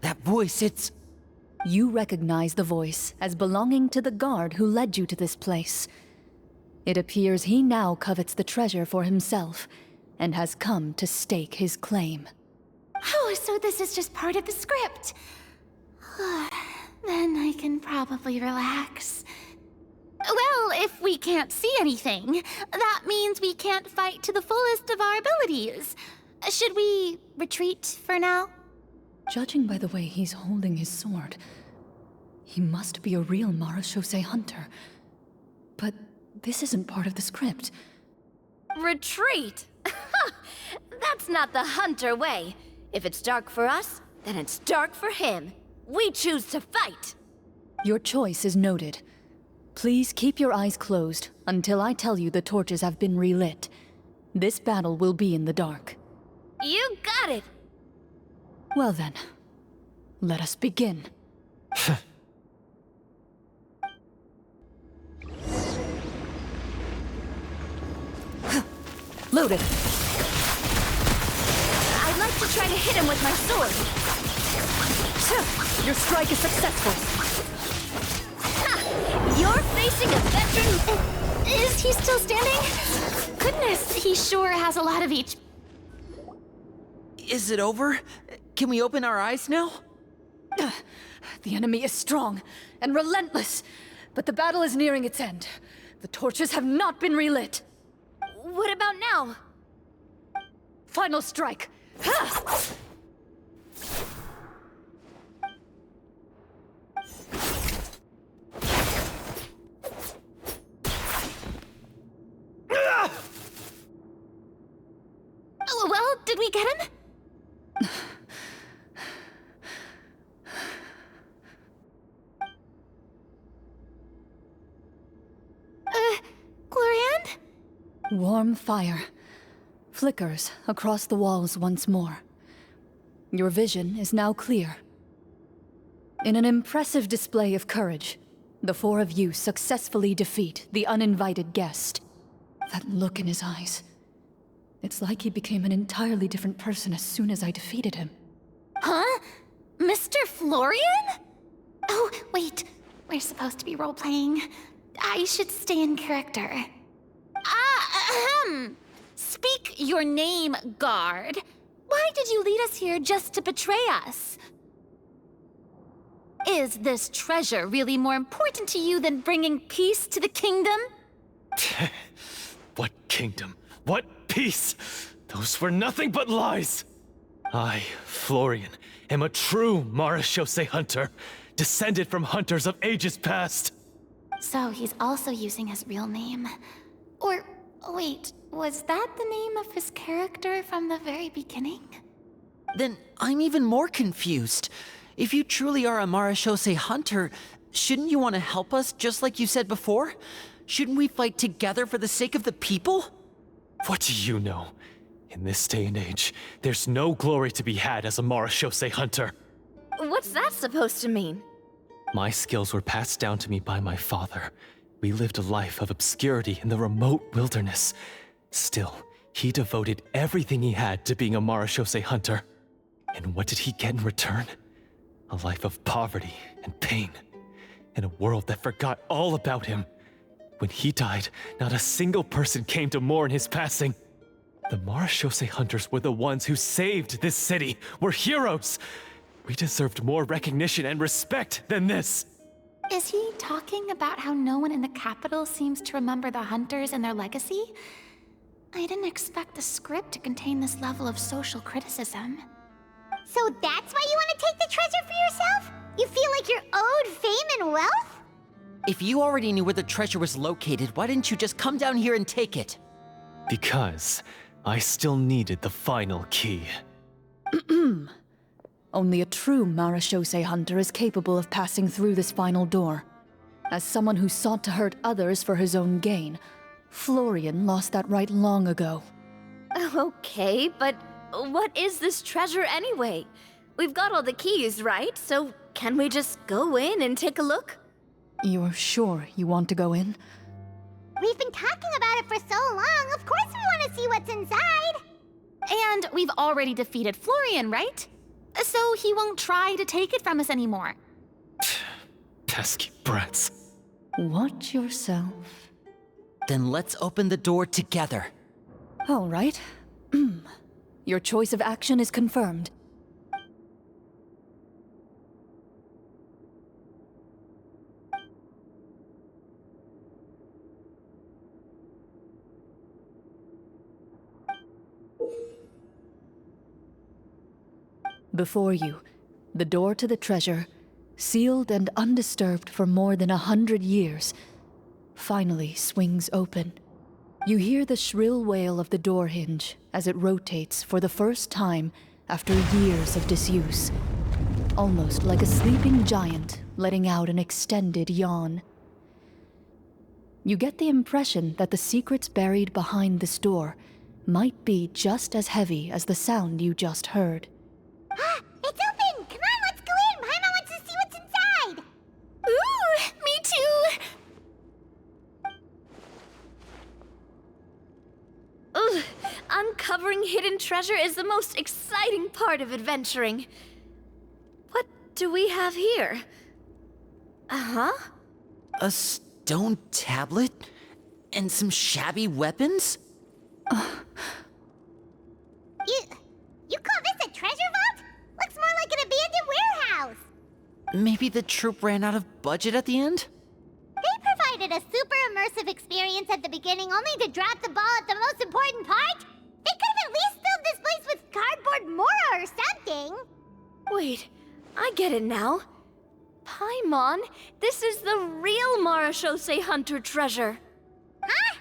that voice, it's... You recognize the voice as belonging to the guard who led you to this place. It appears he now covets the treasure for himself, and has come to stake his claim. Oh, so this is just part of the script. Then I can probably relax. Well, if we can't see anything, that means we can't fight to the fullest of our abilities. Should we retreat for now? Judging by the way he's holding his sword, he must be a real Marashose hunter. But this isn't part of the script. Retreat? That's not the hunter way. If it's dark for us, then it's dark for him. We choose to fight. Your choice is noted. Please keep your eyes closed until I tell you the torches have been relit. This battle will be in the dark. You got it! Well then, let us begin. Loaded! I'd like to try to hit him with my sword. Your strike is successful. Ha! You're facing a veteran... Is he still standing? Goodness, he sure has a lot of each. Is it over? Can we open our eyes now? The enemy is strong and relentless, but the battle is nearing its end. The torches have not been relit. What about now? Final strike. Ha! Oh, well, did we get him? Clorinde? Warm fire flickers across the walls once more. Your vision is now clear. In an impressive display of courage, the four of you successfully defeat the uninvited guest. That look in his eyes. It's like he became an entirely different person as soon as I defeated him. Huh? Mr. Florian? Oh, wait. We're supposed to be role-playing. I should stay in character. Speak your name, guard. Why did you lead us here just to betray us? Is this treasure really more important to you than bringing peace to the kingdom? What kingdom? What peace? Those were nothing but lies! I, Florian, am a true Marashose hunter, descended from hunters of ages past. So he's also using his real name. Or, wait, was that the name of his character from the very beginning? Then I'm even more confused. If you truly are a Marashose hunter, shouldn't you want to help us just like you said before? Shouldn't we fight together for the sake of the people? What do you know? In this day and age, there's no glory to be had as a Marashose hunter. What's that supposed to mean? My skills were passed down to me by my father. We lived a life of obscurity in the remote wilderness. Still, he devoted everything he had to being a Marashose hunter. And what did he get in return? A life of poverty and pain. In a world that forgot all about him. When he died, not a single person came to mourn his passing. The Marashose hunters were the ones who saved this city. We're heroes. We deserved more recognition and respect than this. Is he talking about how no one in the capital seems to remember the hunters and their legacy? I didn't expect the script to contain this level of social criticism. So that's why you want to take the treasure for yourself? You feel like you're owed fame and wealth? If you already knew where the treasure was located, why didn't you just come down here and take it? Because I still needed the final key. Only a true Marashose hunter is capable of passing through this final door. As someone who sought to hurt others for his own gain, Florian lost that right long ago. Okay, but what is this treasure anyway? We've got all the keys, right? So can we just go in and take a look? You're sure you want to go in? We've been talking about it for so long, of course we want to see what's inside! And we've already defeated Florian, right? So he won't try to take it from us anymore. Pesky brats. Watch yourself. Then let's open the door together. All right. Your choice of action is confirmed. Before you, the door to the treasure, sealed and undisturbed for more than 100 years, finally swings open. You hear the shrill wail of the door hinge as it rotates for the first time after years of disuse, almost like a sleeping giant letting out an extended yawn. You get the impression that the secrets buried behind this door might be just as heavy as the sound you just heard. It's open! Come on, let's go in! Paimon wants to see what's inside! Ooh, me too! Ugh, uncovering hidden treasure is the most exciting part of adventuring. What do we have here? Uh-huh. A stone tablet? And some shabby weapons? You call this a treasure vault? Looks more like an abandoned warehouse! Maybe the troop ran out of budget at the end? They provided a super immersive experience at the beginning only to drop the ball at the most important part? They could have at least filled this place with cardboard mora or something! Wait, I get it now. Paimon, this is the real Marashose hunter treasure. Huh?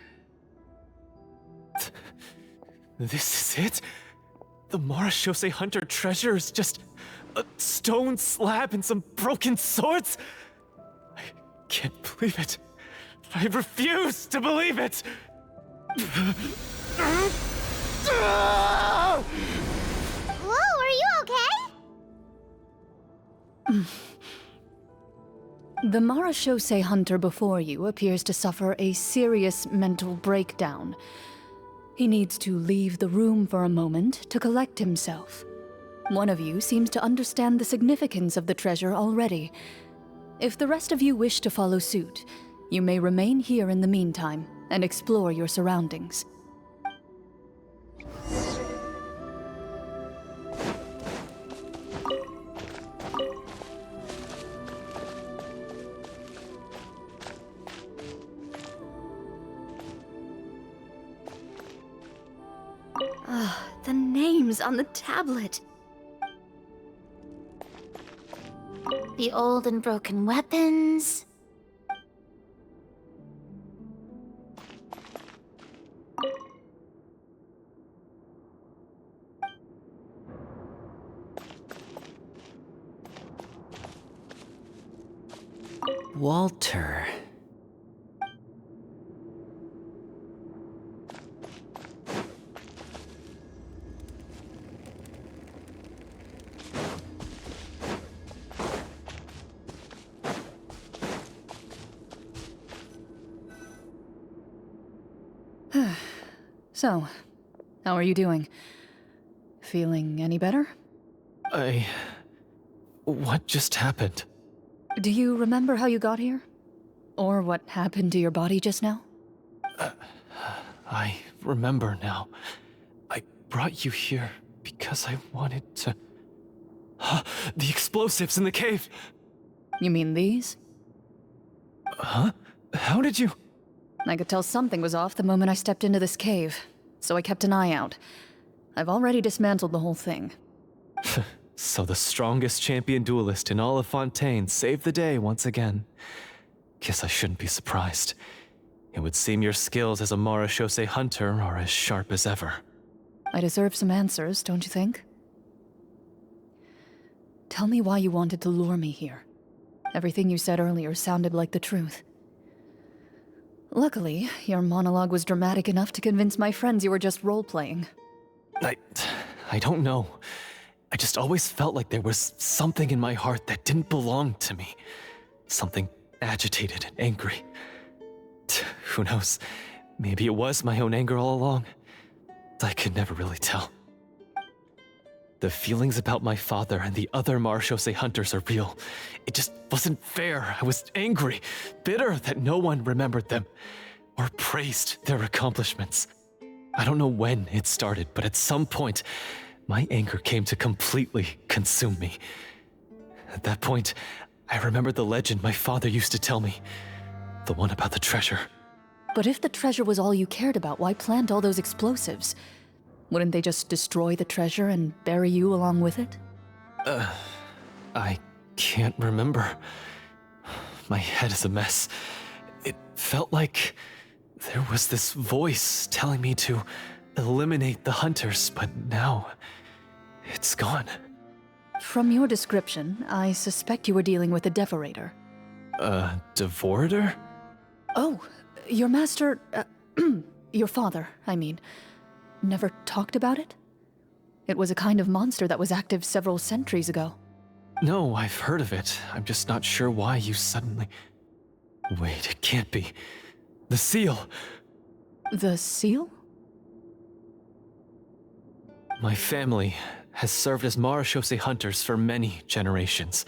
This is it? The Marashose hunter treasure is just a stone slab and some broken swords? I can't believe it. I refuse to believe it! Whoa, are you okay? The Marashose hunter before you appears to suffer a serious mental breakdown. He needs to leave the room for a moment to collect himself. One of you seems to understand the significance of the treasure already. If the rest of you wish to follow suit, you may remain here in the meantime and explore your surroundings. The names on the tablet. The old and broken weapons. Walter. So, how are you doing? Feeling any better? What just happened? Do you remember how you got here? Or what happened to your body just now? I remember now. brought you here because I wanted to... The explosives in the cave! You mean these? Huh? How did you... I could tell something was off the moment I stepped into this cave, so I kept an eye out. I've already dismantled the whole thing. So the strongest champion duelist in all of Fontaine saved the day once again. Guess I shouldn't be surprised. It would seem your skills as a Marechaussee hunter are as sharp as ever. I deserve some answers, don't you think? Tell me why you wanted to lure me here. Everything you said earlier sounded like the truth. Luckily, your monologue was dramatic enough to convince my friends you were just role-playing. I don't know. I just always felt like there was something in my heart that didn't belong to me. Something agitated and angry. Who knows? Maybe it was my own anger all along. I could never really tell. The feelings about my father and the other Marechaussee hunters are real. It just wasn't fair. I was angry, bitter that no one remembered them or praised their accomplishments. I don't know when it started, but at some point, my anger came to completely consume me. At that point, I remembered the legend my father used to tell me. The one about the treasure. But if the treasure was all you cared about, why plant all those explosives? Wouldn't they just destroy the treasure and bury you along with it? I can't remember. My head is a mess. It felt like there was this voice telling me to eliminate the hunters, but now it's gone. From your description, I suspect you were dealing with a devorator. Devorator? Oh, your master... your father, I mean, never talked about it? It was a kind of monster that was active several centuries ago. No, I've heard of it. I'm just not sure why you suddenly... Wait, it can't be. The seal! The seal? My family has served as Marechaussee hunters for many generations.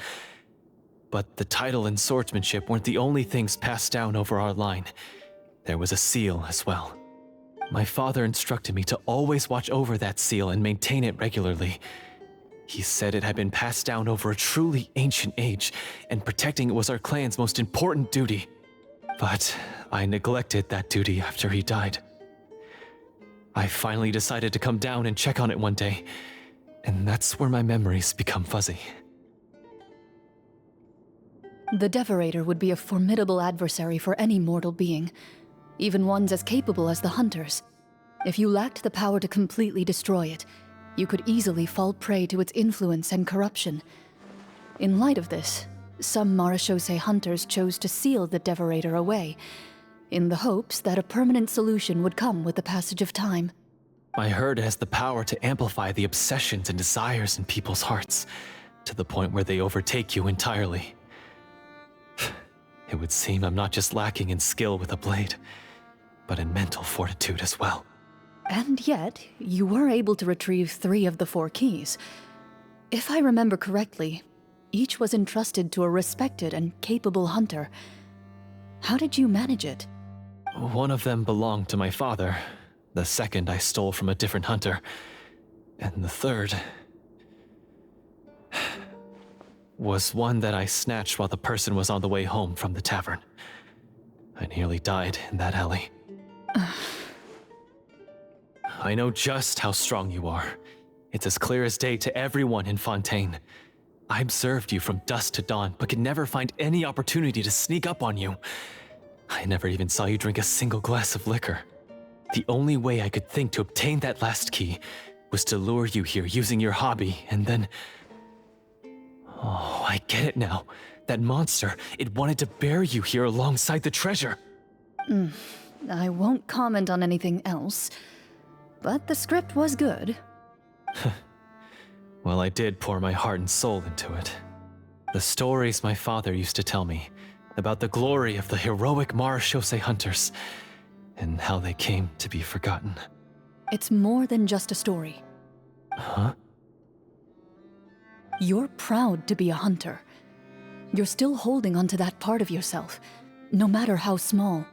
But the title and swordsmanship weren't the only things passed down over our line. There was a seal as well. My father instructed me to always watch over that seal and maintain it regularly. He said it had been passed down over a truly ancient age, and protecting it was our clan's most important duty. But I neglected that duty after he died. I finally decided to come down and check on it one day, and that's where my memories become fuzzy. The Devorator would be a formidable adversary for any mortal being, even ones as capable as the Hunters. If you lacked the power to completely destroy it, you could easily fall prey to its influence and corruption. In light of this, some Marechaussee hunters chose to seal the Devorator away, in the hopes that a permanent solution would come with the passage of time. I heard it has the power to amplify the obsessions and desires in people's hearts, to the point where they overtake you entirely. It would seem I'm not just lacking in skill with a blade, but in mental fortitude as well. And yet, you were able to retrieve 3 of the 4 keys. If I remember correctly, each was entrusted to a respected and capable hunter. How did you manage it? One of them belonged to my father. The second I stole from a different hunter. And the third... was one that I snatched while the person was on the way home from the tavern. I nearly died in that alley. I know just how strong you are. It's as clear as day to everyone in Fontaine. I observed you from dusk to dawn, but could never find any opportunity to sneak up on you. I never even saw you drink a single glass of liquor. The only way I could think to obtain that last key was to lure you here using your hobby, and then... Oh, I get it now. That monster, it wanted to bury you here alongside the treasure. I won't comment on anything else, but the script was good. Well, I did pour my heart and soul into it. The stories my father used to tell me about the glory of the heroic Marechaussee hunters and how they came to be forgotten. It's more than just a story. Huh? You're proud to be a hunter. You're still holding onto that part of yourself, no matter how small.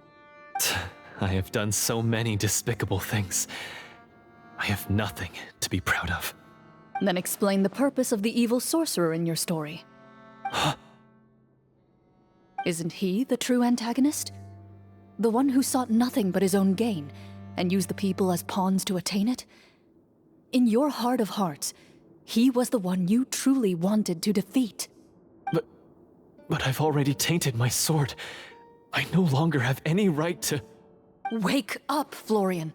I have done so many despicable things. I have nothing to be proud of. Then explain the purpose of the evil sorcerer in your story. Isn't he the true antagonist? The one who sought nothing but his own gain, and used the people as pawns to attain it? In your heart of hearts, he was the one you truly wanted to defeat. But I've already tainted my sword. I no longer have any right to... Wake up, Florian.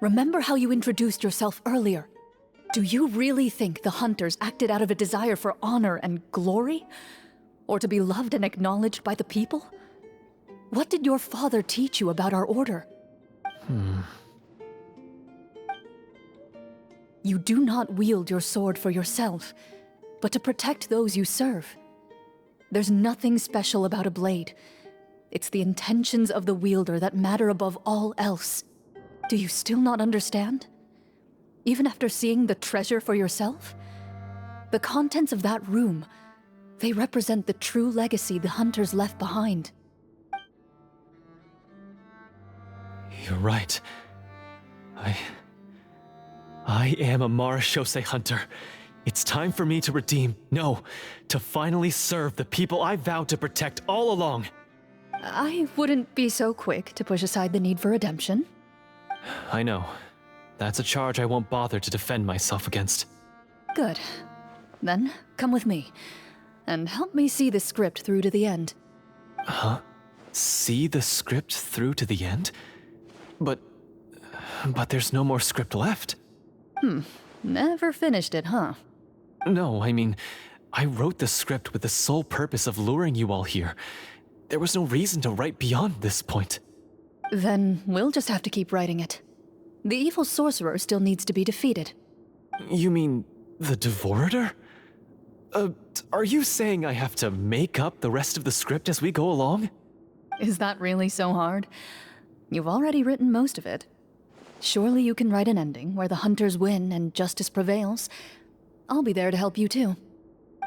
Remember how you introduced yourself earlier. Do you really think the hunters acted out of a desire for honor and glory? Or to be loved and acknowledged by the people? What did your father teach you about our order? You do not wield your sword for yourself, but to protect those you serve. There's nothing special about a blade. It's the intentions of the wielder that matter above all else. Do you still not understand? Even after seeing the treasure for yourself? The contents of that room, they represent the true legacy the hunters left behind. You're right. I am a Marashose hunter. It's time for me to redeem, no, to finally serve the people I vowed to protect all along. I wouldn't be so quick to push aside the need for redemption. I know. That's a charge I won't bother to defend myself against. Good. Then, come with me, and help me see the script through to the end. Huh? See the script through to the end? But there's no more script left. Never finished it, huh? No, I mean, I wrote the script with the sole purpose of luring you all here. There was no reason to write beyond this point. Then we'll just have to keep writing it. The evil sorcerer still needs to be defeated. You mean the Devorator? Are you saying I have to make up the rest of the script as we go along? Is that really so hard? You've already written most of it. Surely you can write an ending where the hunters win and justice prevails. I'll be there to help you too.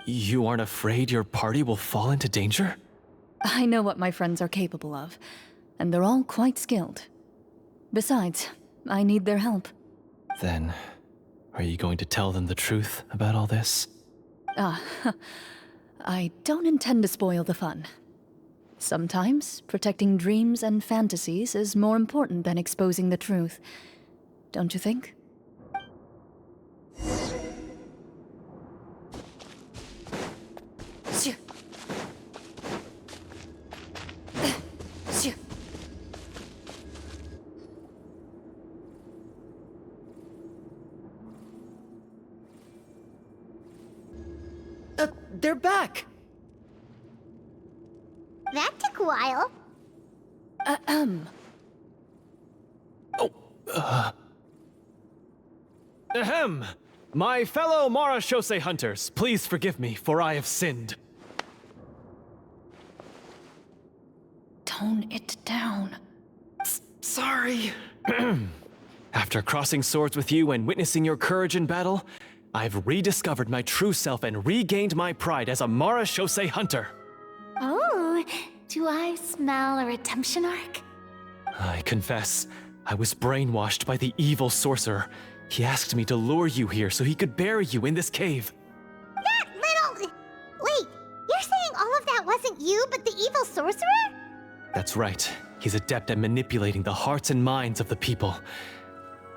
You aren't afraid your party will fall into danger? I know what my friends are capable of, and they're all quite skilled. Besides, I need their help. Then, are you going to tell them the truth about all this? I don't intend to spoil the fun. Sometimes, protecting dreams and fantasies is more important than exposing the truth. Don't you think? They're back! That took a while. Ahem! My fellow Marashose hunters, please forgive me, for I have sinned. Tone it down. Sorry. After crossing swords with you and witnessing your courage in battle, I've rediscovered my true self and regained my pride as a Marashose hunter. Oh, do I smell a redemption arc? I confess, I was brainwashed by the evil sorcerer. He asked me to lure you here so he could bury you in this cave. That little... Wait, you're saying all of that wasn't you, but the evil sorcerer? That's right. He's adept at manipulating the hearts and minds of the people.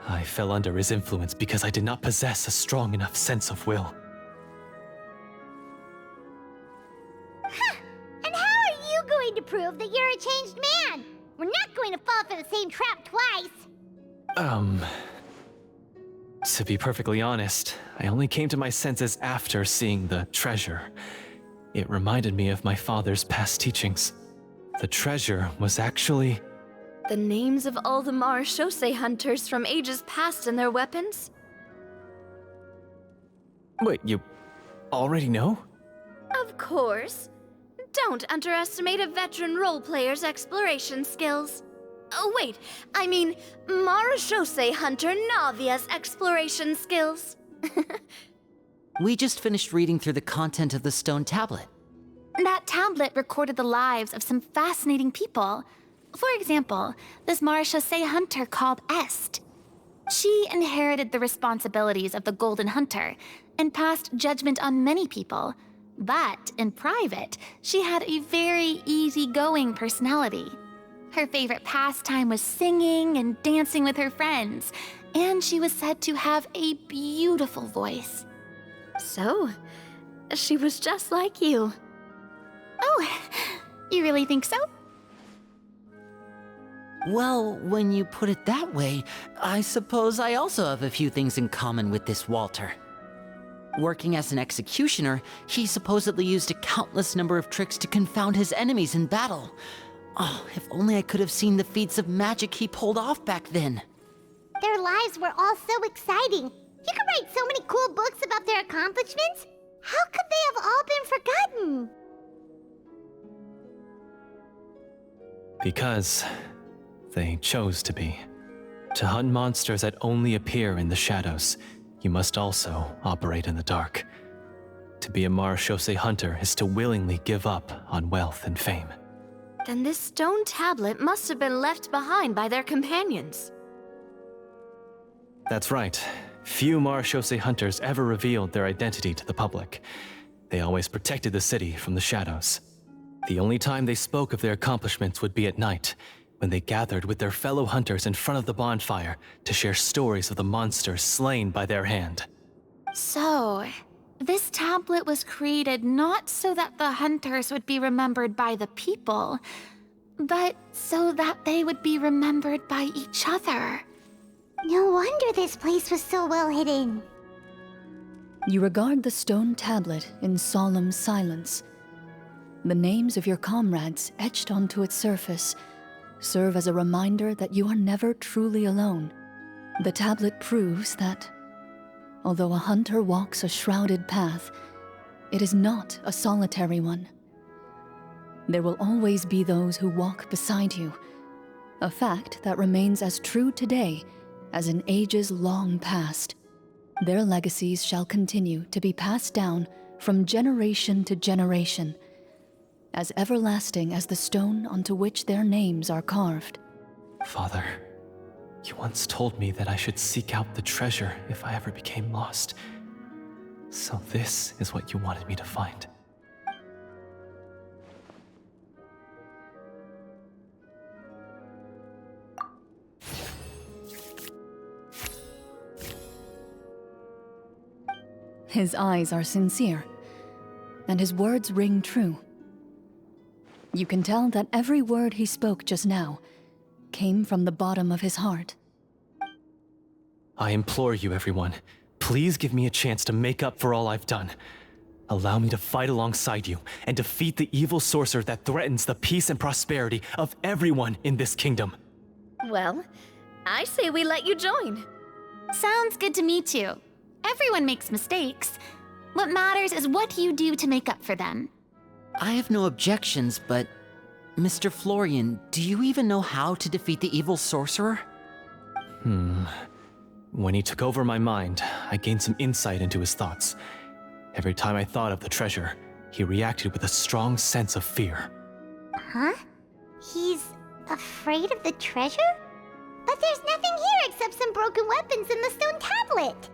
I fell under his influence because I did not possess a strong enough sense of will. And how are you going to prove that you're a changed man? We're not going to fall for the same trap twice. To be perfectly honest, I only came to my senses after seeing the treasure. It reminded me of my father's past teachings. The treasure was actually... The names of all the Marashose hunters from ages past and their weapons? Wait, you already know? Of course. Don't underestimate a veteran role player's exploration skills. Oh, wait, I mean Marashose hunter Navia's exploration skills. We just finished reading through the content of the stone tablet. That tablet recorded the lives of some fascinating people. For example, this Marashose hunter called Est. She inherited the responsibilities of the Golden Hunter and passed judgment on many people. But in private, she had a very easygoing personality. Her favorite pastime was singing and dancing with her friends, and she was said to have a beautiful voice. So, she was just like you. Oh, you really think so? Well, when you put it that way, I suppose I also have a few things in common with this Walter. Working as an executioner, he supposedly used a countless number of tricks to confound his enemies in battle. Oh, if only I could have seen the feats of magic he pulled off back then. Their lives were all so exciting. You could write so many cool books about their accomplishments. How could they have all been forgotten? Because they chose to be. To hunt monsters that only appear in the shadows, you must also operate in the dark. To be a Marechaussee hunter is to willingly give up on wealth and fame. Then this stone tablet must have been left behind by their companions. That's right. Few Marechaussee hunters ever revealed their identity to the public. They always protected the city from the shadows. The only time they spoke of their accomplishments would be at night, when they gathered with their fellow hunters in front of the bonfire to share stories of the monsters slain by their hand. So, this tablet was created not so that the hunters would be remembered by the people, but so that they would be remembered by each other. No wonder this place was so well hidden. You regard the stone tablet in solemn silence. The names of your comrades etched onto its surface serve as a reminder that you are never truly alone. The tablet proves that, although a hunter walks a shrouded path, it is not a solitary one. There will always be those who walk beside you, a fact that remains as true today as in ages long past. Their legacies shall continue to be passed down from generation to generation, as everlasting as the stone onto which their names are carved. Father, you once told me that I should seek out the treasure if I ever became lost. So this is what you wanted me to find. His eyes are sincere, and his words ring true. You can tell that every word he spoke just now came from the bottom of his heart. I implore you, everyone, please give me a chance to make up for all I've done. Allow me to fight alongside you and defeat the evil sorcerer that threatens the peace and prosperity of everyone in this kingdom. Well, I say we let you join. Sounds good to me too. Everyone makes mistakes. What matters is what you do to make up for them. I have no objections, but Mr. Florian, do you even know how to defeat the evil sorcerer? When he took over my mind, I gained some insight into his thoughts. Every time I thought of the treasure, he reacted with a strong sense of fear. Huh? He's afraid of the treasure? But there's nothing here except some broken weapons and the stone tablet.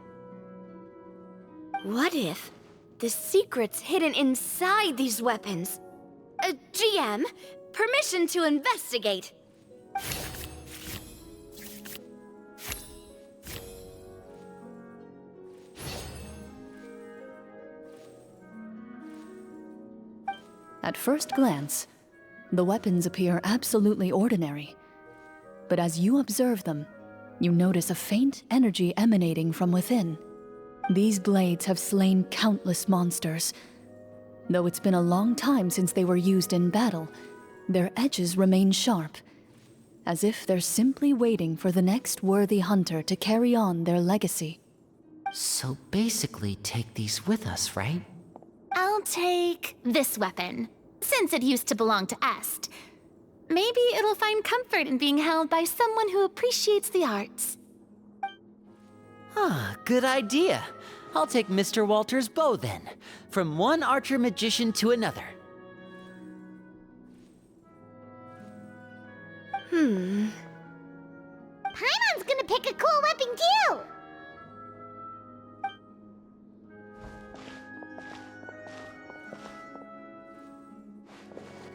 What if the secret's hidden inside these weapons? GM, permission to investigate. At first glance, the weapons appear absolutely ordinary. But as you observe them, you notice a faint energy emanating from within. These blades have slain countless monsters. Though it's been a long time since they were used in battle, their edges remain sharp, as if they're simply waiting for the next worthy hunter to carry on their legacy. So basically take these with us, right? I'll take this weapon, since it used to belong to Est. Maybe it'll find comfort in being held by someone who appreciates the arts. Ah, good idea. I'll take Mr. Walter's bow then, from one archer magician to another. Paimon's gonna to pick a cool weapon too!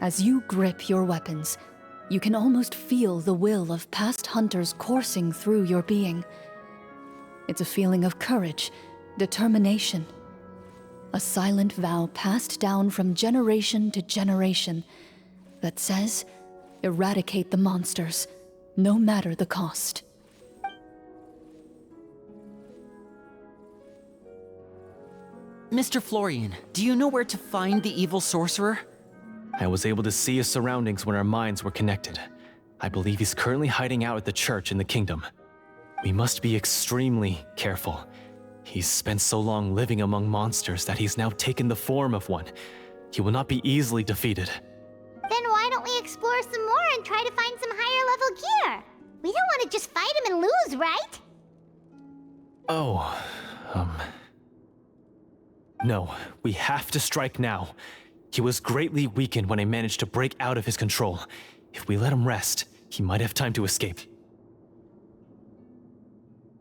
As you grip your weapons, you can almost feel the will of past hunters coursing through your being. It's a feeling of courage, determination. A silent vow passed down from generation to generation that says, eradicate the monsters, no matter the cost. Mr. Florian, do you know where to find the evil sorcerer? I was able to see his surroundings when our minds were connected. I believe he's currently hiding out at the church in the kingdom. We must be extremely careful. He's spent so long living among monsters that he's now taken the form of one. He will not be easily defeated. Then why don't we explore some more and try to find some higher level gear? We don't want to just fight him and lose, right? Oh, No, we have to strike now. He was greatly weakened when I managed to break out of his control. If we let him rest, he might have time to escape.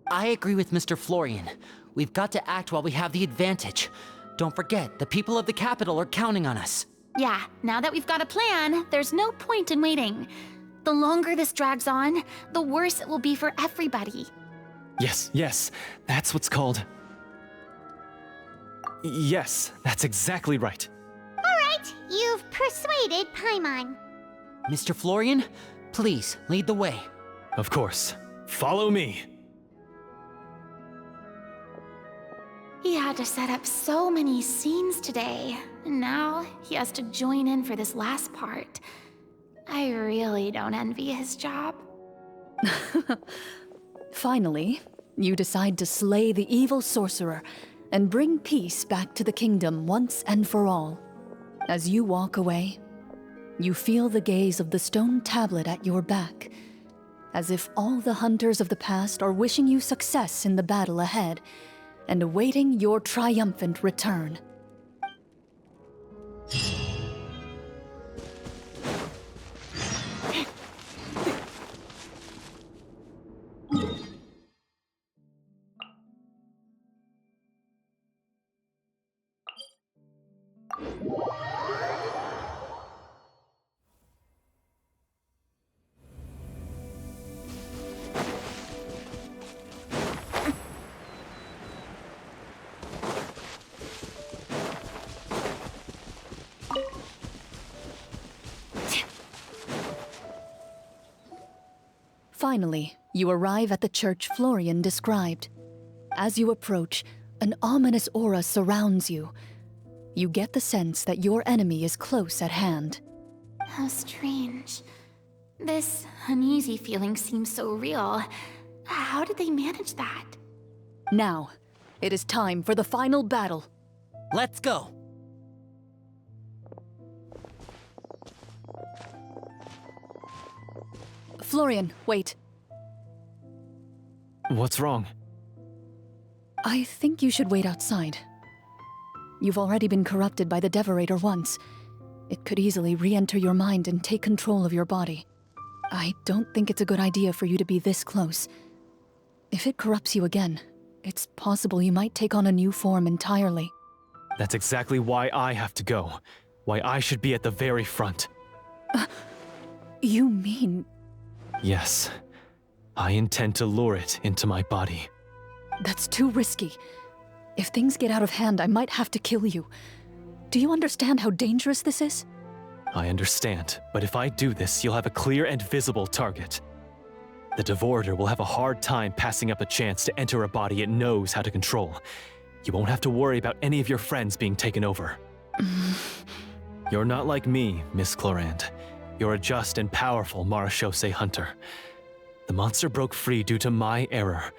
I agree with Mr. Florian. We've got to act while we have the advantage. Don't forget, the people of the capital are counting on us. Yeah, now that we've got a plan, there's no point in waiting. The longer this drags on, the worse it will be for everybody. Yes, that's what's called... Yes, that's exactly right. Alright, you've persuaded Paimon. Mr. Florian, please lead the way. Of course. Follow me. He had to set up so many scenes today, and now he has to join in for this last part. I really don't envy his job. Finally, you decide to slay the evil sorcerer and bring peace back to the kingdom once and for all. As you walk away, you feel the gaze of the stone tablet at your back, as if all the hunters of the past are wishing you success in the battle ahead and awaiting your triumphant return. Finally, you arrive at the church Florian described. As you approach, an ominous aura surrounds you. You get the sense that your enemy is close at hand. How strange. This uneasy feeling seems so real. How did they manage that? Now, it is time for the final battle. Let's go! Florian, wait. What's wrong? I think you should wait outside. You've already been corrupted by the Devorator once. It could easily re-enter your mind and take control of your body. I don't think it's a good idea for you to be this close. If it corrupts you again, it's possible you might take on a new form entirely. That's exactly why I have to go. Why I should be at the very front. You mean... Yes. I intend to lure it into my body. That's too risky. If things get out of hand, I might have to kill you. Do you understand how dangerous this is? I understand, but if I do this, you'll have a clear and visible target. The Devorator will have a hard time passing up a chance to enter a body it knows how to control. You won't have to worry about any of your friends being taken over. You're not like me, Miss Clorinde. You're a just and powerful Marechaussee hunter. The monster broke free due to my error.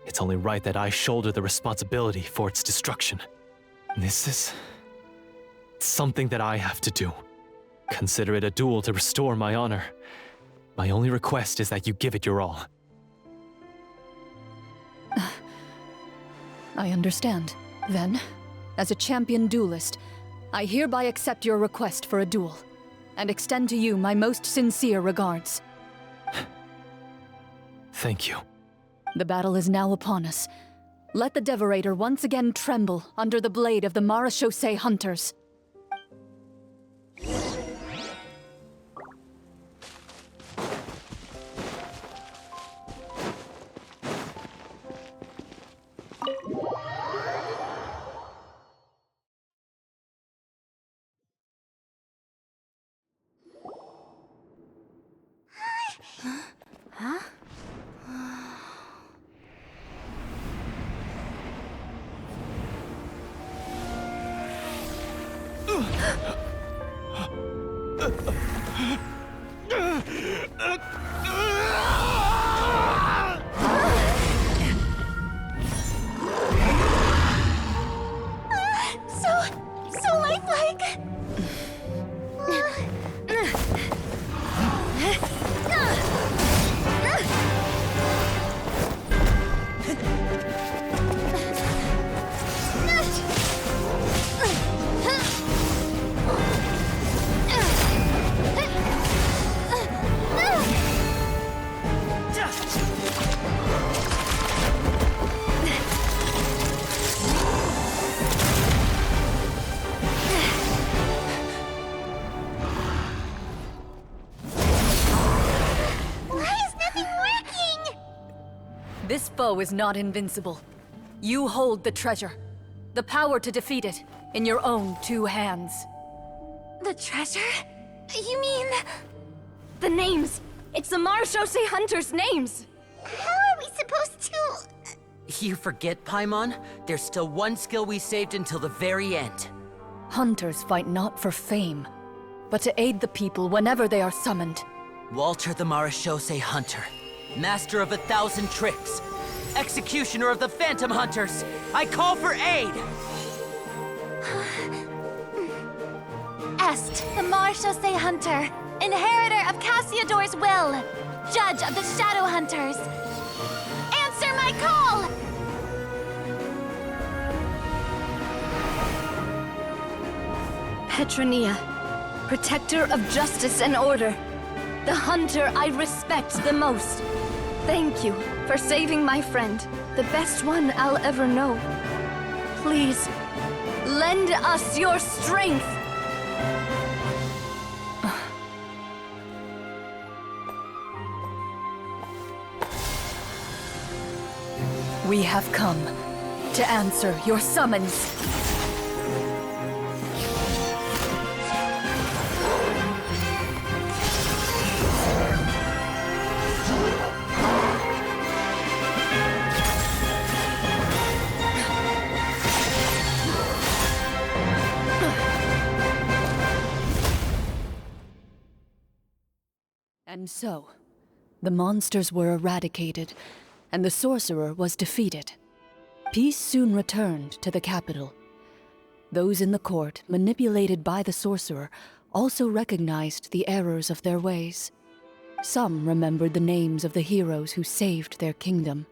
It's only right that I shoulder the responsibility for its destruction. This is... something that I have to do. Consider it a duel to restore my honor. My only request is that you give it your all. I understand. Then, as a champion duelist, I hereby accept your request for a duel, and extend to you my most sincere regards. Thank you. The battle is now upon us. Let the Devorator once again tremble under the blade of the Marechaussee hunters. So lifelike. This foe is not invincible. You hold the treasure. The power to defeat it in your own 2 hands. The treasure? You mean... The names! It's the Marechaussee hunters' names! How are we supposed to... You forget, Paimon? There's still one skill we saved until the very end. Hunters fight not for fame, but to aid the people whenever they are summoned. Walter the Marechaussee Hunter, master of 1,000 tricks, executioner of the Phantom Hunters, I call for aid! Est, the Marechaussee Hunter, inheritor of Cassiodor's will, judge of the Shadow Hunters. Answer my call! Petronia, protector of justice and order. The hunter I respect the most. Thank you for saving my friend, the best one I'll ever know. Please, lend us your strength! We have come to answer your summons. And so, the monsters were eradicated, and the sorcerer was defeated. Peace soon returned to the capital. Those in the court, manipulated by the sorcerer, also recognized the errors of their ways. Some remembered the names of the heroes who saved their kingdom,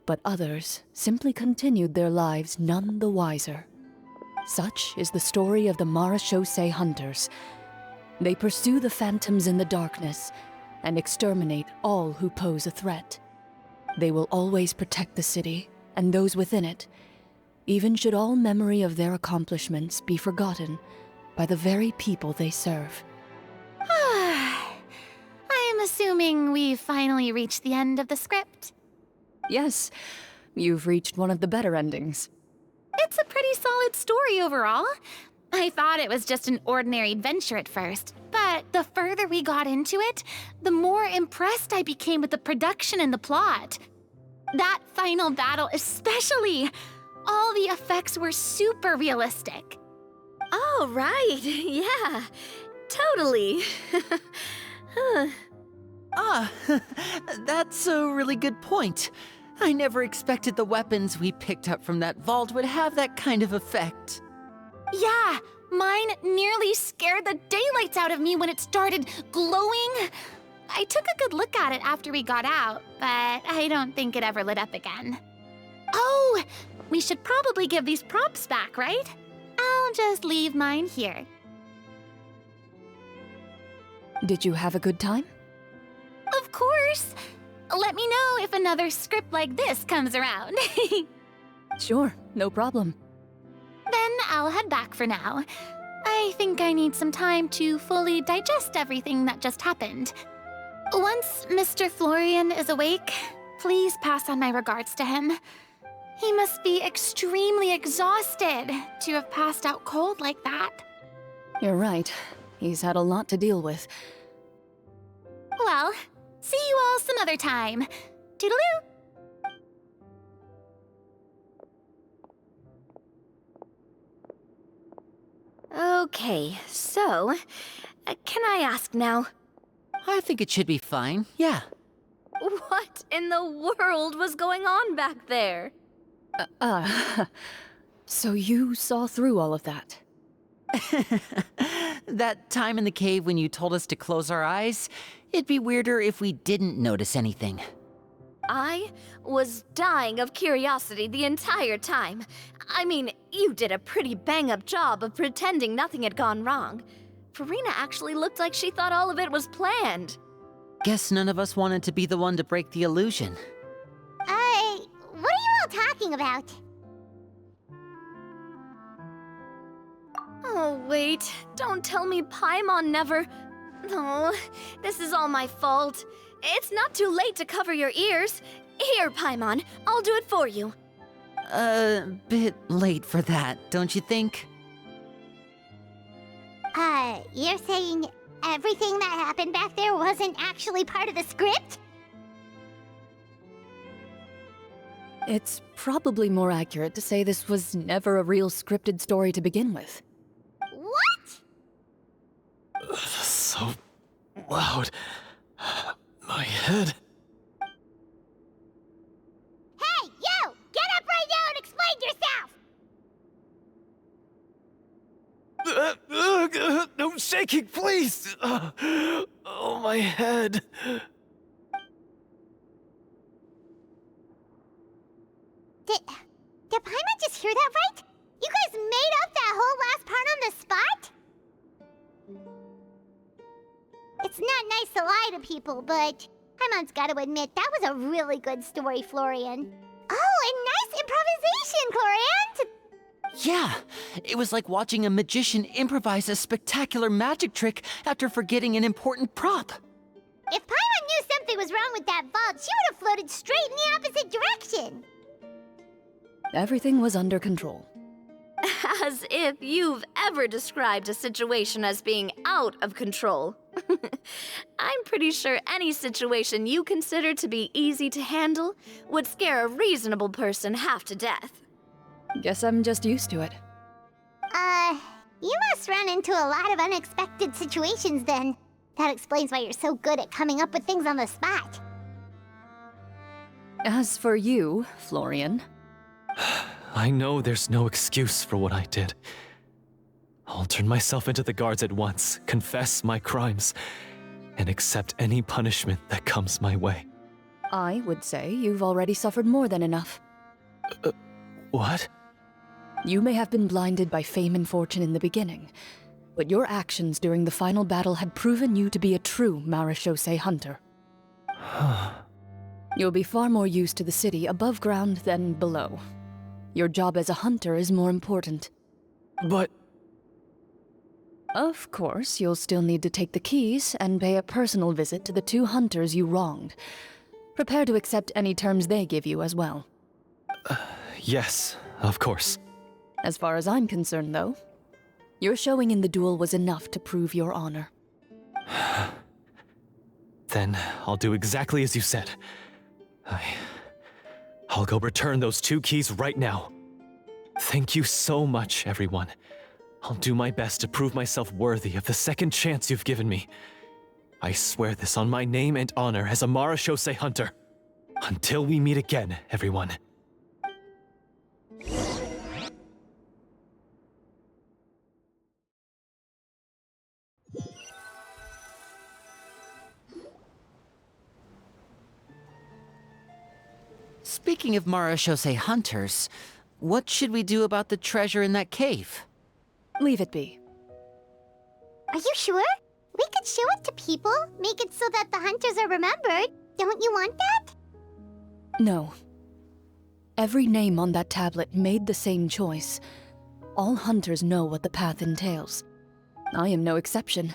but others simply continued their lives none the wiser. Such is the story of the Marechaussee Hunters. They pursue the phantoms in the darkness and exterminate all who pose a threat. They will always protect the city and those within it, even should all memory of their accomplishments be forgotten by the very people they serve. I am assuming we've finally reached the end of the script. Yes, you've reached one of the better endings. It's a pretty solid story overall. I thought it was just an ordinary adventure at first, but the further we got into it, the more impressed I became with the production and the plot. That final battle especially. All the effects were super realistic. Oh, right. Yeah, totally. That's a really good point. I never expected the weapons we picked up from that vault would have that kind of effect. Yeah, mine nearly scared the daylights out of me when it started glowing. I took a good look at it after we got out, but I don't think it ever lit up again. Oh, we should probably give these props back, right? I'll just leave mine here. Did you have a good time? Of course. let me know if another script like this comes around. Sure, no problem. Then I'll head back for now. I think I need some time to fully digest everything that just happened. Once Mr. Florian is awake, please pass on my regards to him. He must be extremely exhausted to have passed out cold like that. You're right. He's had a lot to deal with. Well, see you all some other time. Toodaloo! Okay, so, can I ask now, I think it should be fine, yeah. what in the world was going on back there? So you saw through all of that? That time in the cave when you told us to close our eyes, it'd be weirder if we didn't notice anything. I was dying of curiosity the entire time. I mean, you did a pretty bang-up job of pretending nothing had gone wrong. Farina actually looked like she thought all of it was planned. Guess none of us wanted to be the one to break the illusion. What are you all talking about? Oh, wait. Don't tell me Paimon never... Oh, this is all my fault. It's not too late to cover your ears. Here, Paimon, I'll do it for you. Bit late for that, don't you think? You're saying everything that happened back there wasn't actually part of the script? It's probably more accurate to say this was never a real scripted story to begin with. What? So loud. My head. Hey, you! Get up right now and explain yourself! No shaking, please! Oh, my head. Did Paimon just hear that right? You guys made up that whole last part on the spot? It's not nice to lie to people, but Paimon's gotta admit, that was a really good story, Florian. Oh, and nice improvisation, Clorinde! Yeah, it was like watching a magician improvise a spectacular magic trick after forgetting an important prop. If Paimon knew something was wrong with that vault, she would have floated straight in the opposite direction! Everything was under control. As if you've ever described a situation as being out of control. I'm pretty sure any situation you consider to be easy to handle would scare a reasonable person half to death. Guess I'm just used to it. You must run into a lot of unexpected situations then. That explains why you're so good at coming up with things on the spot. As for you, Florian... I know there's no excuse for what I did. I'll turn myself into the guards at once, confess my crimes, and accept any punishment that comes my way. I would say you've already suffered more than enough. What? You may have been blinded by fame and fortune in the beginning, but your actions during the final battle had proven you to be a true Marechaussee hunter. You'll be far more used to the city above ground than below. Your job as a hunter is more important. But... Of course, you'll still need to take the keys and pay a personal visit to the 2 hunters you wronged. Prepare to accept any terms they give you as well. Yes, of course. As far as I'm concerned, though, your showing in the duel was enough to prove your honor. Then I'll do exactly as you said. I'll go return those 2 keys right now. Thank you so much, everyone. I'll do my best to prove myself worthy of the second chance you've given me. I swear this on my name and honor as a Marechaussee hunter. Until we meet again, everyone. Speaking of Marechaussee hunters, what should we do about the treasure in that cave? Leave it be. Are you sure? We could show it to people, make it so that the hunters are remembered. Don't you want that? No. Every name on that tablet made the same choice. All hunters know what the path entails. I am no exception.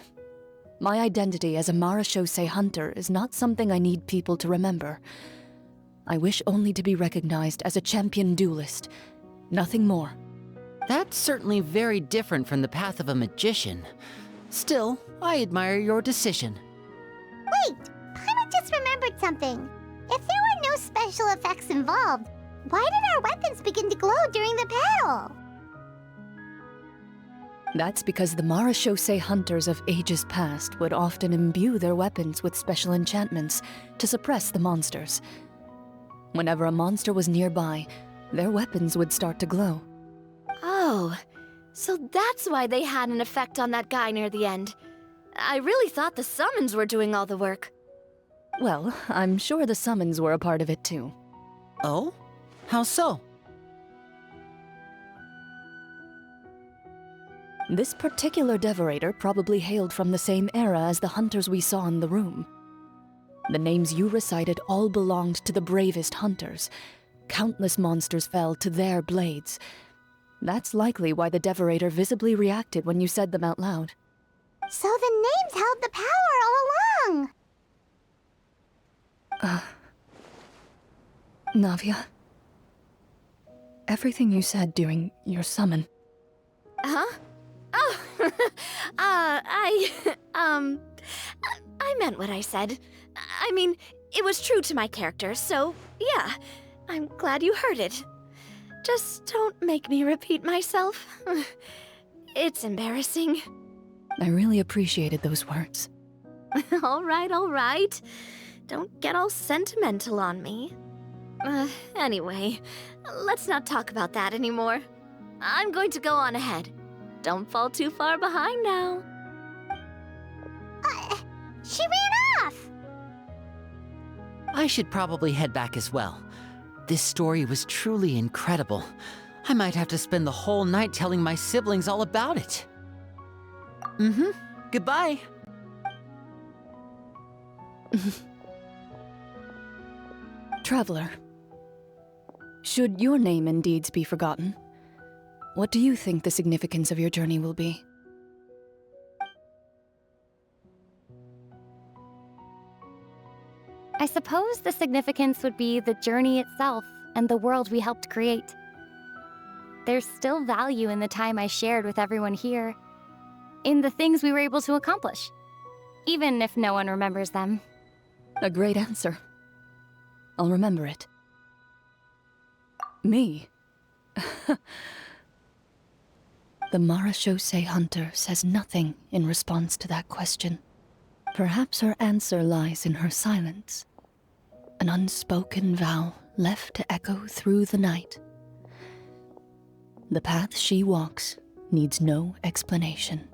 My identity as a Marachose hunter is not something I need people to remember. I wish only to be recognized as a champion duelist. Nothing more. That's certainly very different from the path of a magician. Still, I admire your decision. Wait! Paimon just remembered something. If there were no special effects involved, why did our weapons begin to glow during the battle? That's because the Marachose hunters of ages past would often imbue their weapons with special enchantments to suppress the monsters. Whenever a monster was nearby, their weapons would start to glow. Oh, so that's why they had an effect on that guy near the end. I really thought the summons were doing all the work. Well, I'm sure the summons were a part of it too. Oh? How so? This particular devorator probably hailed from the same era as the hunters we saw in the room. The names you recited all belonged to the bravest hunters. Countless monsters fell to their blades. That's likely why the devorator visibly reacted when you said them out loud. So the names held the power all along! Navia, everything you said during your summon. Huh? Oh, I meant what I said. I mean, it was true to my character, so yeah, I'm glad you heard it. Just don't make me repeat myself. It's embarrassing. I really appreciated those words. All right. Don't get all sentimental on me. Anyway, let's not talk about that anymore. I'm going to go on ahead. Don't fall too far behind now. She ran off! I should probably head back as well. This story was truly incredible. I might have to spend the whole night telling my siblings all about it. Goodbye. Traveler, should your name and deeds be forgotten, what do you think the significance of your journey will be? I suppose the significance would be the journey itself and the world we helped create. There's still value in the time I shared with everyone here, in the things we were able to accomplish, even if no one remembers them. A great answer. I'll remember it. Me? The Marachose hunter says nothing in response to that question. Perhaps her answer lies in her silence. An unspoken vow left to echo through the night. The path she walks needs no explanation.